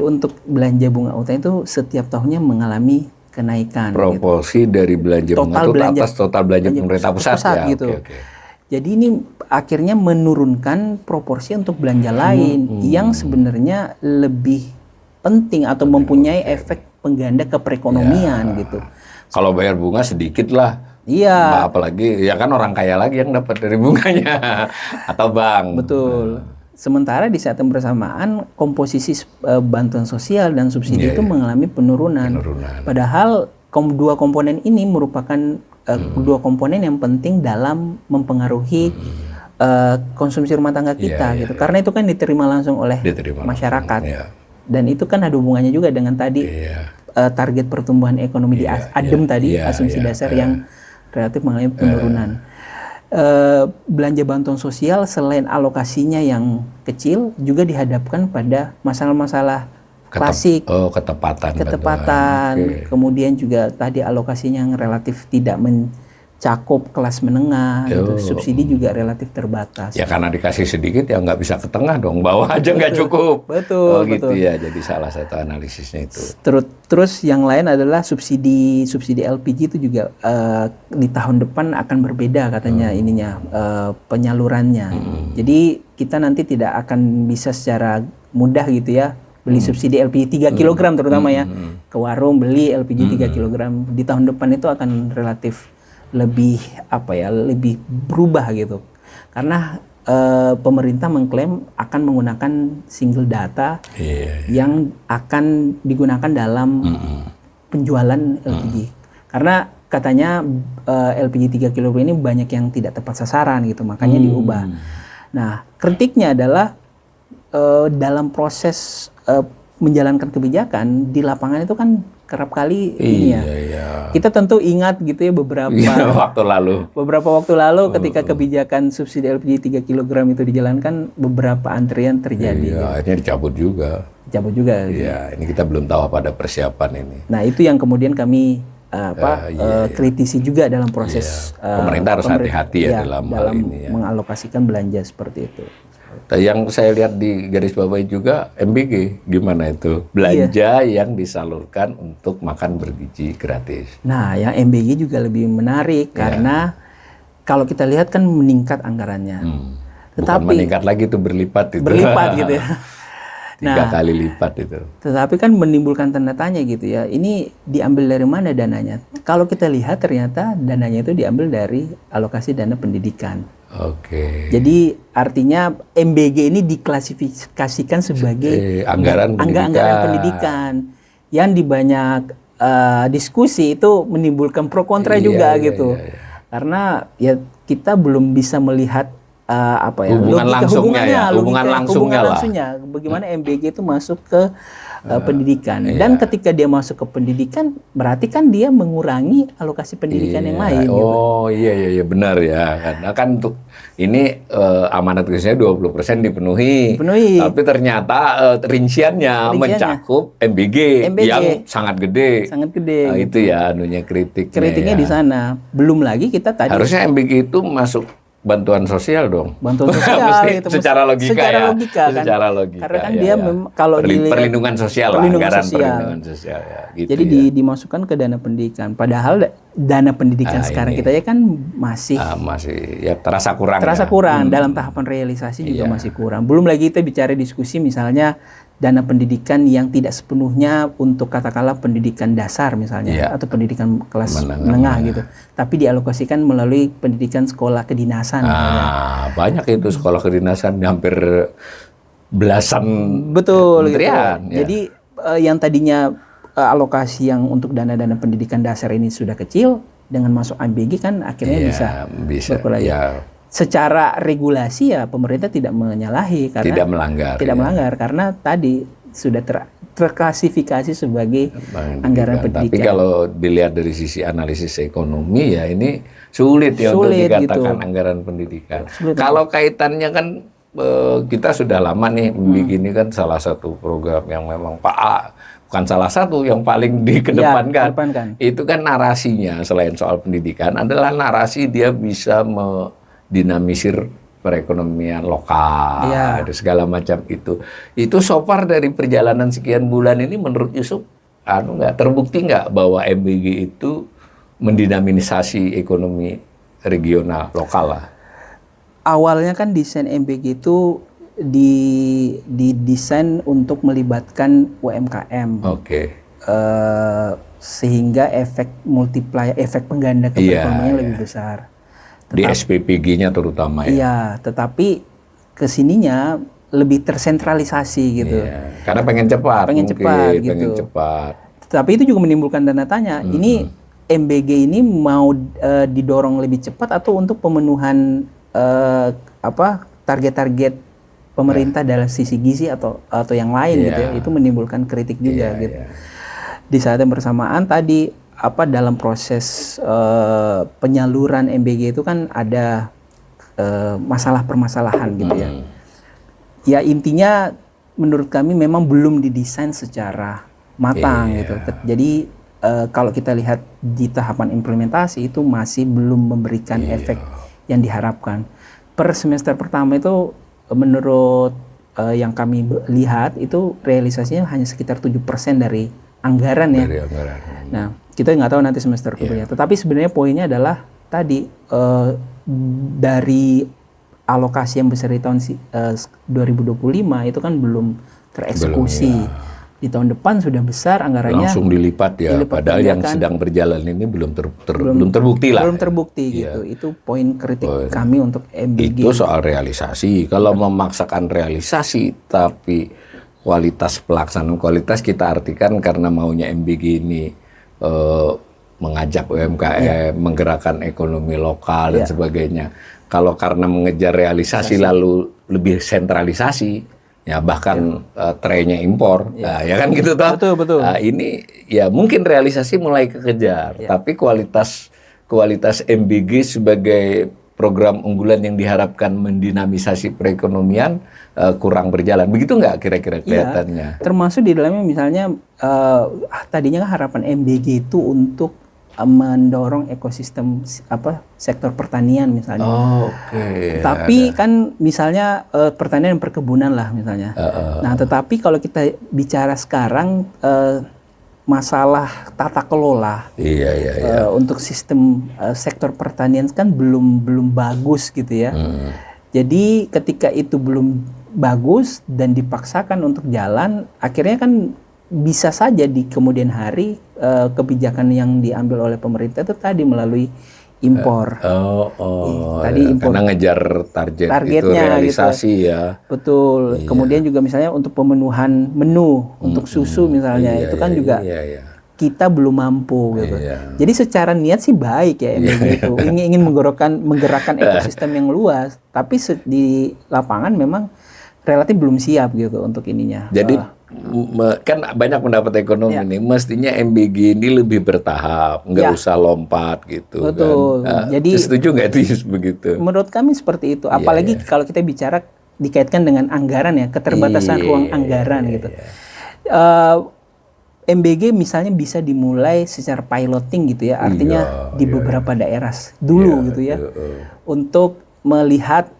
untuk belanja bunga utang itu setiap tahunnya mengalami kenaikan. Proporsi gitu. Dari belanja bunga itu atas total belanja pemerintah pusat ya. Gitu. Okay. Jadi ini akhirnya menurunkan proporsi untuk belanja lain yang sebenarnya lebih penting atau mempunyai efek pengganda ke perekonomian gitu. Kalau bayar bunga sedikit lah. Iya. Apalagi ya kan orang kaya lagi yang dapat dari bunganya atau bank. Betul. Sementara di saat yang bersamaan komposisi bantuan sosial dan subsidi itu mengalami penurunan. Padahal dua komponen ini merupakan dua komponen yang penting dalam mempengaruhi konsumsi rumah tangga kita gitu. Karena itu kan diterima langsung oleh masyarakat. Dan itu kan ada hubungannya juga dengan tadi target pertumbuhan ekonomi di ADEM tadi, asumsi dasar yang relatif mengalami penurunan. Belanja bantuan sosial selain alokasinya yang kecil juga dihadapkan pada masalah-masalah klasik, ketepatan, kemudian juga tadi alokasinya yang relatif tidak mencakup kelas menengah, gitu. Subsidi juga relatif terbatas. Ya karena dikasih sedikit ya nggak bisa ke tengah dong, bawah aja nggak cukup. Betul, gitu ya, jadi salah satu analisisnya itu. Terus yang lain adalah subsidi LPG itu juga di tahun depan akan berbeda katanya penyalurannya. Jadi kita nanti tidak akan bisa secara mudah gitu ya beli subsidi LPG 3 kg terutama ya ke warung beli LPG 3 kg di tahun depan itu akan relatif lebih lebih berubah gitu karena pemerintah mengklaim akan menggunakan single data yang akan digunakan dalam penjualan LPG karena katanya LPG 3 kg ini banyak yang tidak tepat sasaran gitu makanya diubah. Nah kritiknya adalah dalam proses menjalankan kebijakan di lapangan itu kan kerap kali kita tentu ingat gitu ya beberapa waktu lalu ketika kebijakan subsidi LPG 3 kg itu dijalankan beberapa antrian terjadi. Akhirnya dicabut juga. cabut juga. Iya, ini kita belum tahu apa ada persiapan ini. Nah, itu yang kemudian kami kritisi juga dalam proses pemerintah harus hati-hati ya dalam hal ini ya. Mengalokasikan belanja seperti itu. Yang saya lihat di garis bawah juga MBG, gimana itu? Belanja yang disalurkan untuk makan bergizi gratis. Nah, yang MBG juga lebih menarik karena kalau kita lihat kan meningkat anggarannya. Bukan meningkat lagi, itu berlipat itu. Berlipat gitu ya. 3 kali lipat itu. Tetapi kan menimbulkan tanda tanya gitu ya. Ini diambil dari mana dananya? Kalau kita lihat ternyata dananya itu diambil dari alokasi dana pendidikan. Oke. Jadi artinya MBG ini diklasifikasikan sebagai anggaran pendidikan yang di banyak diskusi itu menimbulkan pro kontra juga gitu. Karena ya kita belum bisa melihat hubungan langsungnya, bagaimana MBG itu masuk ke pendidikan. Dan ketika dia masuk ke pendidikan, berarti kan dia mengurangi alokasi pendidikan yang lain. Oh gitu. Iya benar ya. Karena kan untuk ini amanat kritisnya 20% dipenuhi. Tapi ternyata rinciannya mencakup MBG yang sangat gede. Gitu. Itu ya anunya kritiknya. Kritiknya di sana. Belum lagi kita tadi harusnya MBG itu masuk bantuan sosial dong. Bantuan sosial itu secara logika kan. Secara logika. Karena kan dia kalau perlindungan sosial lah, anggaran perlindungan sosial ya. Gitu. Jadi dimasukkan ke dana pendidikan. Padahal dana pendidikan sekarang kita ya kan masih ya terasa kurang. Terasa kurang dalam tahapan realisasi juga masih kurang. Belum lagi kita bicara diskusi misalnya dana pendidikan yang tidak sepenuhnya untuk katakanlah pendidikan dasar misalnya atau pendidikan kelas menengah gitu, tapi dialokasikan melalui pendidikan sekolah kedinasan. Banyak itu sekolah kedinasan hampir belasan kementerian. Gitu. Jadi yang tadinya alokasi yang untuk dana-dana pendidikan dasar ini sudah kecil, dengan masuk MBG kan akhirnya bisa berkurang. Secara regulasi ya pemerintah tidak menyalahi karena tidak melanggar karena tadi sudah terklasifikasi sebagai anggaran pendidikan. Tapi kalau dilihat dari sisi analisis ekonomi ya ini sulit untuk dikatakan gitu. Anggaran pendidikan. Kalau kaitannya kan kita sudah lama nih begini kan salah satu program yang memang bukan salah satu yang paling dikedepankan. Itu kan narasinya selain soal pendidikan adalah narasi dia bisa dinamisir perekonomian lokal, ada segala macam itu so far dari perjalanan sekian bulan ini menurut Yusuf terbukti nggak bahwa MBG itu mendinamisasi ekonomi regional lokal lah? Awalnya kan desain MBG itu didesain untuk melibatkan UMKM. Sehingga efek multiplier, efek pengganda ke perekonomian lebih besar. Di SPPG-nya terutama ya. Iya, tetapi kesininya lebih tersentralisasi gitu. Karena pengen cepat gitu. Tapi itu juga menimbulkan tanda tanya. Ini MBG ini mau didorong lebih cepat atau untuk pemenuhan target-target pemerintah dalam sisi gizi atau yang lain gitu ya. Itu menimbulkan kritik juga gitu. Di saat yang bersamaan tadi dalam proses penyaluran MBG itu kan ada masalah permasalahan gitu ya. Ya intinya menurut kami memang belum didesain secara matang gitu. Jadi kalau kita lihat di tahapan implementasi itu masih belum memberikan efek yang diharapkan. Per semester pertama itu menurut yang kami lihat itu realisasinya hanya sekitar 7% dari anggaran ya. Nah, kita nggak tahu nanti semester kedua. Tetapi sebenarnya poinnya adalah tadi dari alokasi yang besar di tahun 2025 itu kan belum tereksekusi. Di tahun depan sudah besar anggarannya. Langsung dilipat ya. Padahal yang sedang berjalan ini belum terbukti lah. Belum terbukti gitu. Itu poin kritik kami untuk MBG. Itu soal realisasi. Kalau memaksakan realisasi tapi kualitas pelaksanaan, kualitas kita artikan karena maunya MBG ini mengajak UMKM, menggerakkan ekonomi lokal dan sebagainya. Kalau karena mengejar realisasi lalu lebih sentralisasi, ya bahkan trennya impor, ya kan gitu toh. Betul. Ini ya mungkin realisasi mulai kekejar, tapi kualitas MBG sebagai program unggulan yang diharapkan mendinamisasi perekonomian kurang berjalan. Begitu nggak kira-kira kelihatannya? Termasuk di dalamnya misalnya tadinya kan harapan MBG itu untuk mendorong ekosistem sektor pertanian misalnya. Tapi kan misalnya pertanian dan perkebunan lah misalnya. Nah, tetapi kalau kita bicara sekarang masalah tata kelola untuk sistem sektor pertanian kan belum bagus gitu ya. Jadi ketika itu belum bagus dan dipaksakan untuk jalan, akhirnya kan bisa saja di kemudian hari kebijakan yang diambil oleh pemerintah itu tadi melalui impor. Tadi impor karena ngejar targetnya itu realisasi gitu. Ya. Betul. Kemudian juga misalnya untuk pemenuhan menu untuk susu misalnya itu kan juga kita belum mampu gitu. Jadi secara niat sih baik ya MBG itu ingin menggerakkan ekosistem yang luas, tapi di lapangan memang relatif belum siap gitu untuk ininya. Jadi kan banyak pendapat ekonomi nih, mestinya MBG ini lebih bertahap, nggak usah lompat gitu. Betul. Kan. Jadi setuju nggak itu begitu? Menurut kami seperti itu. Apalagi kalau kita bicara dikaitkan dengan anggaran ya, keterbatasan ruang anggaran gitu. MBG misalnya bisa dimulai secara piloting gitu ya, artinya di beberapa daerah dulu gitu ya, untuk melihat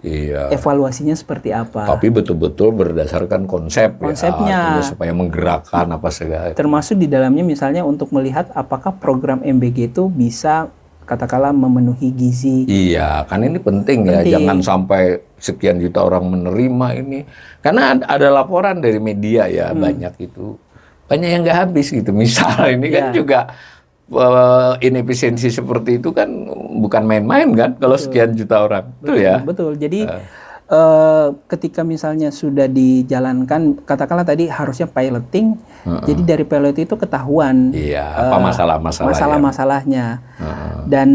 evaluasinya seperti apa. Tapi betul-betul berdasarkan konsepnya supaya menggerakkan apa segala. Termasuk di dalamnya misalnya untuk melihat apakah program MBG itu bisa katakanlah memenuhi gizi. Iya, kan ini penting ya, jangan sampai sekian juta orang menerima ini. Karena ada laporan dari media ya, banyak itu. Banyak yang nggak habis gitu. Misal ini kan juga inefisiensi seperti itu kan bukan main-main kan kalau sekian juta orang. Betul ya? Betul. Jadi ketika misalnya sudah dijalankan, katakanlah tadi harusnya piloting, jadi dari pilot itu ketahuan apa masalah-masalahnya. Dan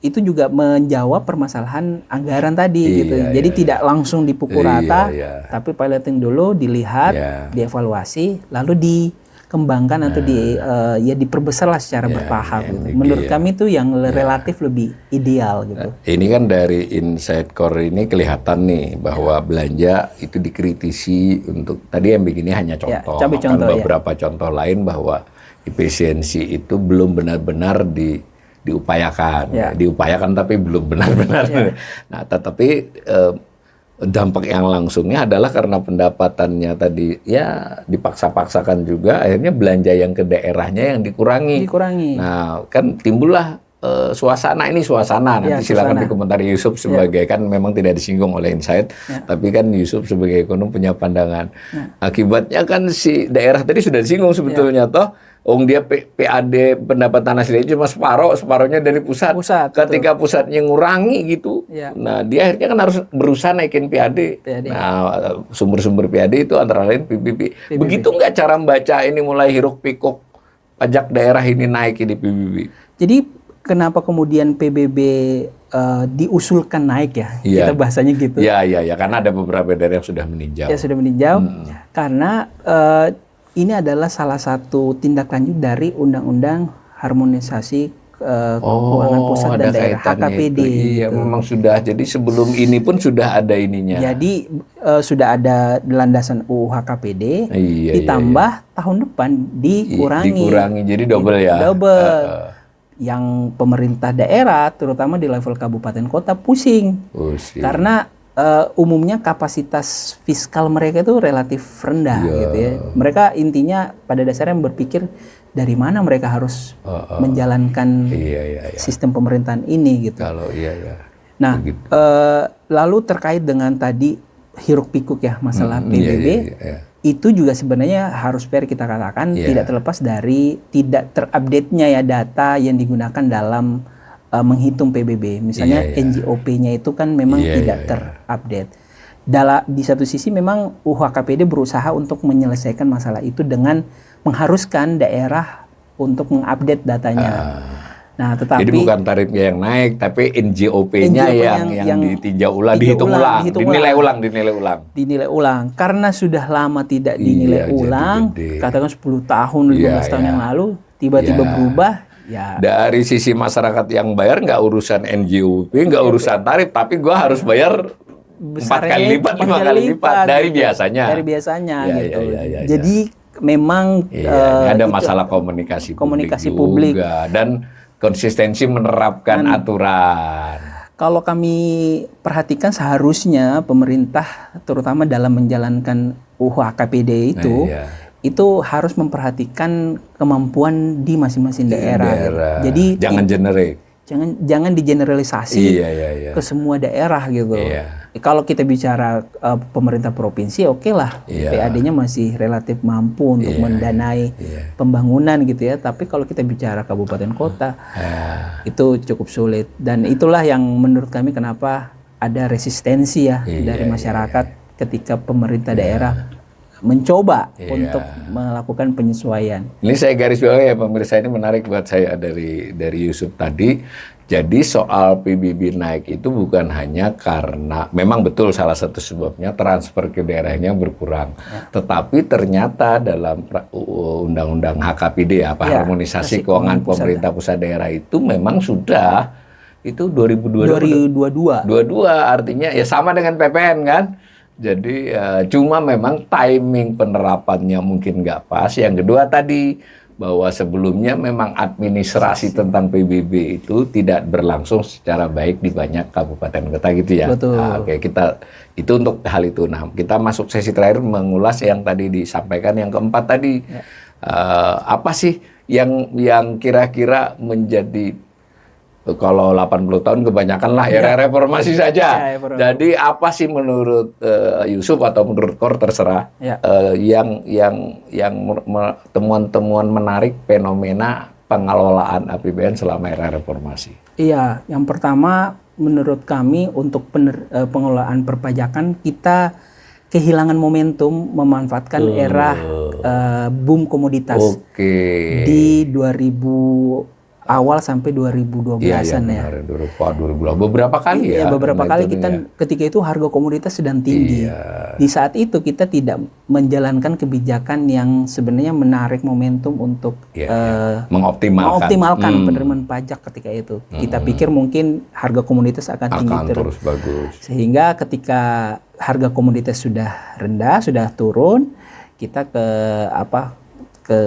itu juga menjawab permasalahan anggaran tadi gitu. Jadi tidak langsung dipukul rata, tapi piloting dulu, dilihat, dievaluasi, lalu dikembangkan atau diperbesarlah secara bertahap. Gitu. Menurut kami itu yang relatif lebih ideal gitu. Ini kan dari Inside Core ini kelihatan nih bahwa belanja itu dikritisi untuk tadi yang begini hanya contoh. Beberapa contoh lain bahwa efisiensi itu belum benar-benar diupayakan. Diupayakan tapi belum benar-benar. Nah, tetapi dampak yang langsungnya adalah karena pendapatannya tadi dipaksa-paksakan juga, akhirnya belanja yang ke daerahnya yang dikurangi. Nah, kan timbullah suasana nanti silakan dikomentari Yusuf sebagai kan memang tidak disinggung oleh Insight, tapi kan Yusuf sebagai ekonom punya pandangan. Akibatnya kan si daerah tadi sudah disinggung sebetulnya toh. Dia PAD pendapatan aslinya cuma separohnya dari pusat. Ketika pusatnya ngurangi gitu, nah dia akhirnya kan harus berusaha naikin PAD. Nah, sumber-sumber PAD itu antara lain PBB. Begitu nggak cara membaca ini mulai hiruk pikuk pajak daerah ini naik di PBB? Jadi kenapa kemudian PBB diusulkan naik ya? Kita bahasanya gitu. Iya, karena ada beberapa daerah yang sudah meninjau. Sudah meninjau. Karena ini adalah salah satu tindak lanjut dari Undang-Undang Harmonisasi Keuangan Pusat dan Daerah HKPD. Iya, memang sudah. Jadi sebelum ini pun sudah ada ininya. Jadi sudah ada landasan UU HKPD, ditambah tahun depan dikurangi. Jadi double ya. Yang pemerintah daerah, terutama di level kabupaten kota pusing. Karena umumnya kapasitas fiskal mereka itu relatif rendah gitu ya. Mereka intinya pada dasarnya berpikir dari mana mereka harus menjalankan sistem pemerintahan ini gitu. Nah, lalu terkait dengan tadi hiruk pikuk ya masalah PBB, itu juga sebenarnya harus fair kita katakan tidak terlepas dari tidak terupdate-nya ya data yang digunakan dalam menghitung PBB. Misalnya NJOP-nya itu kan memang tidak terupdate. Di satu sisi memang UU HKPD berusaha untuk menyelesaikan masalah itu dengan mengharuskan daerah untuk mengupdate datanya. Nah, tetapi jadi bukan tarifnya yang naik, tapi NJOP-nya yang ditinjau ulang, dinilai ulang. Karena sudah lama tidak dinilai ulang, katakan 10 tahun, 15 tahun yang lalu, tiba-tiba berubah. Ya. Dari sisi masyarakat yang bayar nggak urusan NJUP, nggak urusan tarif, tapi gue harus bayar 4 kali lipat, 5 kali lipat dari gitu. biasanya. Dari biasanya Ya, gitu. ya. Jadi memang ada itu, masalah komunikasi publik juga dan konsistensi menerapkan aturan. Kalau kami perhatikan seharusnya pemerintah terutama dalam menjalankan UU HKPD itu harus memperhatikan kemampuan di masing-masing daerah. Jadi jangan generik. Jangan digeneralisasi Iya. ke semua daerah gitu. Iya. Kalau kita bicara pemerintah provinsi, oke lah, PAD-nya masih relatif mampu untuk mendanai pembangunan gitu ya. Tapi kalau kita bicara kabupaten kota, itu cukup sulit. Dan itulah yang menurut kami kenapa ada resistensi dari masyarakat ketika pemerintah daerah mencoba untuk melakukan penyesuaian. Ini saya garis bawahi ya pemirsa, ini menarik buat saya dari Yusuf tadi. Jadi soal PBB naik itu bukan hanya karena memang betul salah satu sebabnya transfer ke daerahnya berkurang. Tetapi ternyata dalam undang-undang HKPD harmonisasi keuangan pemerintah pusat daerah itu memang sudah itu 2022 artinya ya sama dengan PPN kan. Jadi cuma memang timing penerapannya mungkin nggak pas. Yang kedua tadi bahwa sebelumnya memang administrasi tentang PBB itu tidak berlangsung secara baik di banyak kabupaten kota gitu ya. Betul. Oke, kita itu untuk hal itu. Nah, kita masuk sesi terakhir mengulas yang tadi disampaikan yang keempat tadi. Apa sih yang kira-kira menjadi kalau 80 tahun kebanyakan lah era reformasi saja. Jadi apa sih menurut Yusuf atau menurut Kor terserah yang temuan-temuan menarik fenomena pengelolaan APBN selama era reformasi? Iya, yang pertama menurut kami untuk pengelolaan perpajakan kita kehilangan momentum memanfaatkan era boom komoditas di 2000 awal sampai 2012-an ya. 2012 beberapa kali ya. Beberapa kali ketika itu harga komoditas sedang tinggi. Di saat itu kita tidak menjalankan kebijakan yang sebenarnya menarik momentum untuk mengoptimalkan penerimaan pajak ketika itu. Kita pikir mungkin harga komoditas akan tinggi terus bagus. Sehingga ketika harga komoditas sudah rendah, sudah turun, kita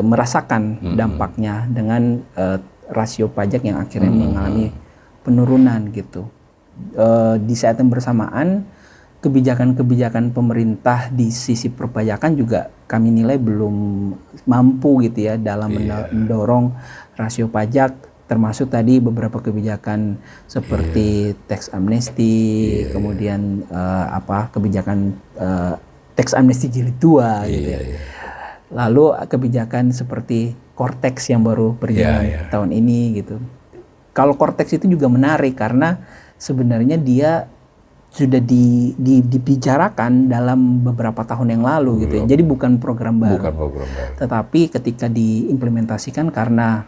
merasakan dampaknya dengan rasio pajak yang akhirnya mengalami penurunan gitu. Di saat yang bersamaan kebijakan-kebijakan pemerintah di sisi perpajakan juga kami nilai belum mampu gitu ya dalam mendorong rasio pajak, termasuk tadi beberapa kebijakan seperti tax amnesty, kemudian kebijakan tax amnesty jilid 2 gitu ya. Lalu kebijakan seperti Cortex yang baru berjalan tahun ini gitu. Kalau Cortex itu juga menarik karena sebenarnya dia sudah dibicarakan dalam beberapa tahun yang lalu gitu ya. Jadi bukan program baru. Tetapi ketika diimplementasikan karena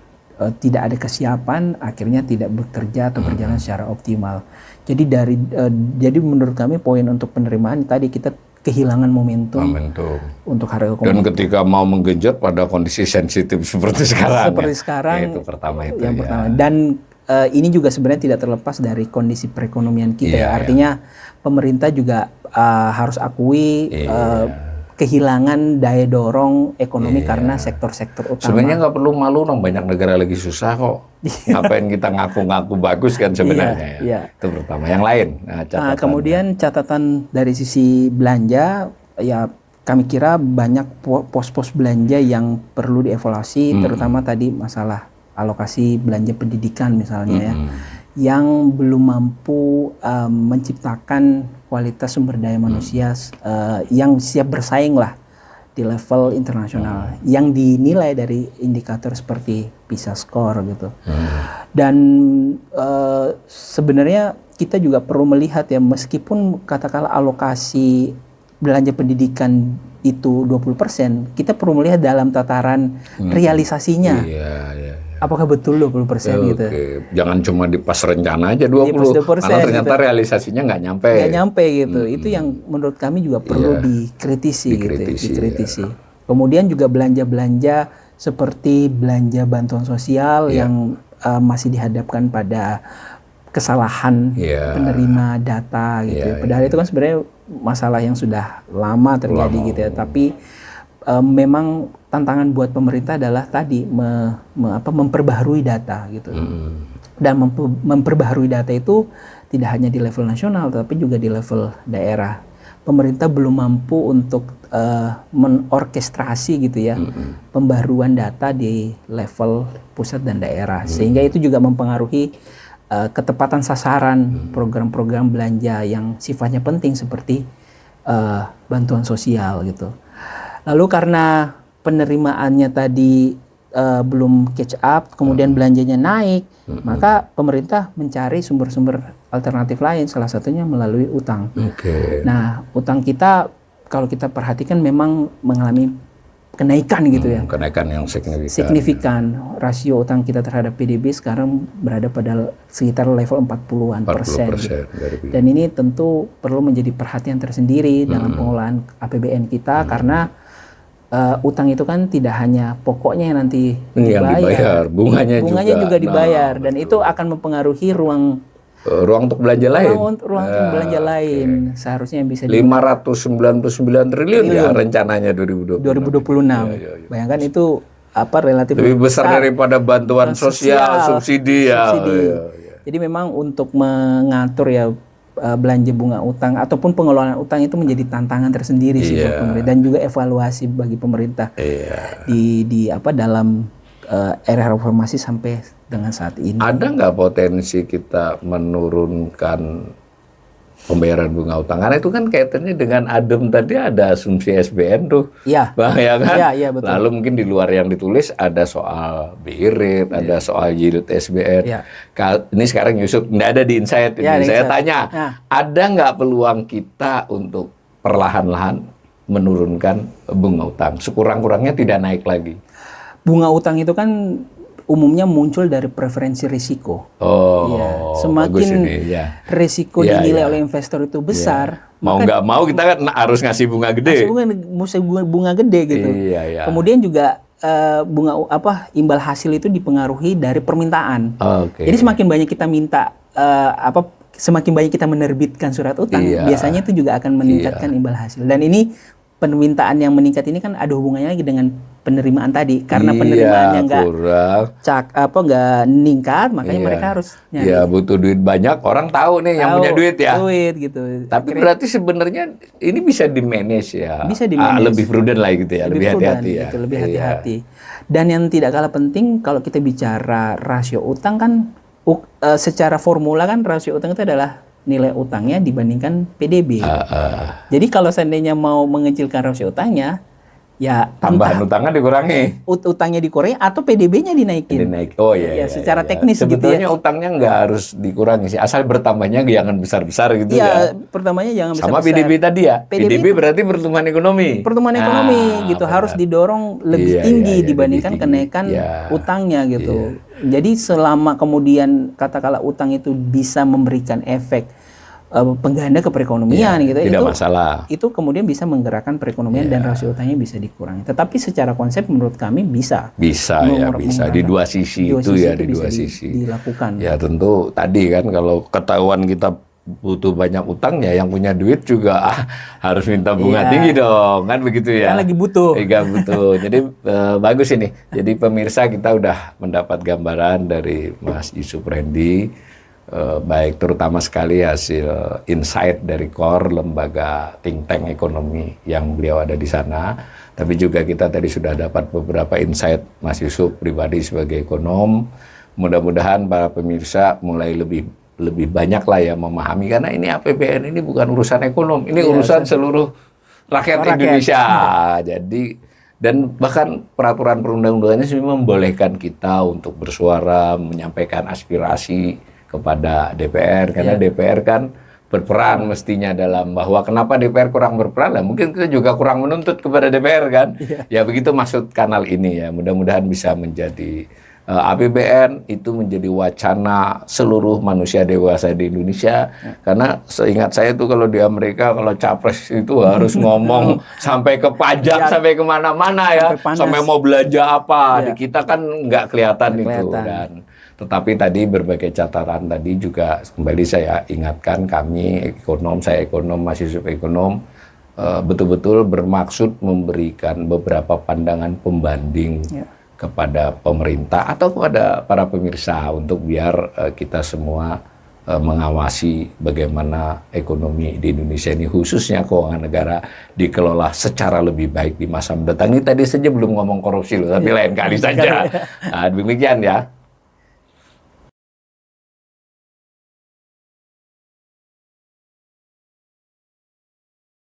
tidak ada kesiapan, akhirnya tidak bekerja atau berjalan secara optimal. Jadi menurut kami poin untuk penerimaan tadi kita kehilangan momentum untuk harga komoditas. Dan ketika mau menggenjot pada kondisi sensitif seperti sekarang. Itu pertama. Dan ini juga sebenarnya tidak terlepas dari kondisi perekonomian kita. Artinya pemerintah juga harus akui kehilangan daya dorong ekonomi karena sektor-sektor utama. Sebenarnya nggak perlu malu dong, banyak negara lagi susah kok. Ngapain kita ngaku-ngaku bagus kan sebenarnya Itu pertama. Yang lain. Kemudian catatan dari sisi belanja ya kami kira banyak pos-pos belanja yang perlu dievaluasi, terutama tadi masalah alokasi belanja pendidikan misalnya yang belum mampu menciptakan kualitas sumber daya manusia yang siap bersaing lah di level internasional yang dinilai dari indikator seperti PISA score gitu. Dan sebenarnya kita juga perlu melihat ya, meskipun katakanlah alokasi belanja pendidikan itu 20%, kita perlu melihat dalam tataran realisasinya. Apakah betul 20% gitu? Jangan cuma di pas rencana aja 20%, karena ternyata gitu. Realisasinya nggak nyampe. Nggak nyampe gitu. Itu yang menurut kami juga perlu dikritisi. Kemudian juga belanja-belanja seperti belanja bantuan sosial yang masih dihadapkan pada kesalahan penerima data gitu. Padahal itu kan sebenarnya masalah yang sudah lama terjadi gitu ya. Tapi memang tantangan buat pemerintah adalah tadi memperbaharui data gitu. Dan memperbaharui data itu tidak hanya di level nasional tapi juga di level daerah. Pemerintah belum mampu untuk menorkestrasi gitu ya pembaruan data di level pusat dan daerah, sehingga itu juga mempengaruhi ketepatan sasaran program-program belanja yang sifatnya penting seperti bantuan sosial gitu. Lalu karena penerimaannya tadi belum catch up, kemudian belanjanya naik, maka pemerintah mencari sumber-sumber alternatif lain, salah satunya melalui utang. Nah, utang kita kalau kita perhatikan memang mengalami kenaikan gitu ya. Kenaikan yang signifikan. Rasio utang kita terhadap PDB sekarang berada pada sekitar level 40-an persen. Gitu. Dan ini tentu perlu menjadi perhatian tersendiri dalam pengelolaan APBN kita karena utang itu kan tidak hanya pokoknya yang nanti dibayar, bunganya juga dibayar, dan itu akan mempengaruhi ruang untuk belanja lain. Ruang untuk belanja lain seharusnya yang bisa 599 triliun ya rencananya 2026. Bayangkan itu relatif lebih besar daripada bantuan sosial, subsidi ya. Jadi memang untuk mengatur ya belanja bunga utang ataupun pengelolaan utang itu menjadi tantangan tersendiri sih buat pemerintah, dan juga evaluasi bagi pemerintah di dalam era reformasi sampai dengan saat ini. Ada nggak potensi kita menurunkan pembayaran bunga utang? Karena itu kan kaitannya dengan adem tadi ada asumsi SBN tuh, Bang, ya kan? Betul. Lalu mungkin di luar yang ditulis ada soal BI rate, ada soal yield SBN. Ini sekarang Yusuf nggak ada di Insight ini. Saya tanya, ada nggak peluang kita untuk perlahan-lahan menurunkan bunga utang? Sekurang-kurangnya tidak naik lagi. Bunga utang itu kan umumnya muncul dari preferensi risiko. Semakin risiko dinilai oleh investor itu besar, mau nggak mau kita kan harus ngasih bunga gede. Bunga gede gitu. Kemudian juga imbal hasil itu dipengaruhi dari permintaan. Jadi semakin banyak kita minta semakin banyak kita menerbitkan surat utang, biasanya itu juga akan meningkatkan imbal hasil. Dan ini permintaan yang meningkat ini kan ada hubungannya lagi dengan penerimaan tadi, karena penerimaannya nggak meningkat, makanya mereka harus nyari. Butuh duit banyak, orang tahu nih yang punya duit ya. Gitu. Tapi berarti sebenarnya ini bisa di manage ya. Bisa di manage. Lebih prudent lah gitu ya, lebih hati-hati ya. Lebih hati-hati. Dan yang tidak kalah penting kalau kita bicara rasio utang kan secara formula kan rasio utang itu adalah nilai utangnya dibandingkan PDB. Jadi kalau seandainya mau mengecilkan rasio utangnya, ya tambahan utangnya dikurangi. Utangnya dikurangi atau PDB-nya dinaikin. Secara teknis sebetulnya gitu ya. Utangnya nggak harus dikurangi sih, asal bertambahnya jangan besar-besar gitu ya. Pertamanya jangan besar-besar. Sama PDB tadi ya. PDB berarti pertumbuhan ekonomi. Pertumbuhan ekonomi gitu harus didorong lebih tinggi dibandingkan kenaikan utangnya gitu. Jadi selama kemudian katakanlah utang itu bisa memberikan efek pengganda ke perekonomian gitu, tidak masalah. Itu kemudian bisa menggerakkan perekonomian dan rasio utangnya bisa dikurangi. Tetapi secara konsep menurut kami bisa. Bisa di dua sisi itu ya, di dua sisi dilakukan. Ya tentu tadi kan kalau ketahuan kita butuh banyak utang ya, yang punya duit juga harus minta bunga tinggi dong, kan begitu ya. Kan lagi butuh. Butuh. Jadi bagus ini. Jadi pemirsa kita udah mendapat gambaran dari Mas Yusuf Rendy, baik terutama sekali hasil insight dari KOR, lembaga think tank ekonomi yang beliau ada di sana. Tapi juga kita tadi sudah dapat beberapa insight Mas Yusuf pribadi sebagai ekonom. Mudah-mudahan para pemirsa mulai lebih banyak lah ya memahami, karena ini APBN ini bukan urusan ekonom, ini urusan seluruh rakyat Indonesia. Jadi dan bahkan peraturan perundang-undangannya membolehkan kita untuk bersuara, menyampaikan aspirasi kepada DPR, karena DPR kan berperan mestinya dalam bahwa kenapa DPR kurang berperan, mungkin kita juga kurang menuntut kepada DPR kan. Ya begitu maksud kanal ini ya, mudah-mudahan bisa menjadi APBN itu menjadi wacana seluruh manusia dewasa di Indonesia. Karena seingat saya tuh kalau di Amerika kalau capres itu harus ngomong sampai ke pajak, sampai kemana-mana ya, sampai mau belanja apa. Di kita kan nggak kelihatan itu. Dan tetapi tadi berbagai catatan tadi juga kembali saya ingatkan, kami ekonom, saya ekonom, Mas Yusuf ekonom, betul-betul bermaksud memberikan beberapa pandangan pembanding kepada pemerintah atau kepada para pemirsa untuk biar kita semua mengawasi bagaimana ekonomi di Indonesia ini, khususnya keuangan negara, dikelola secara lebih baik di masa mendatang. Ini tadi saja belum ngomong korupsi loh, tapi lain kali saja. Nah, demikian ya.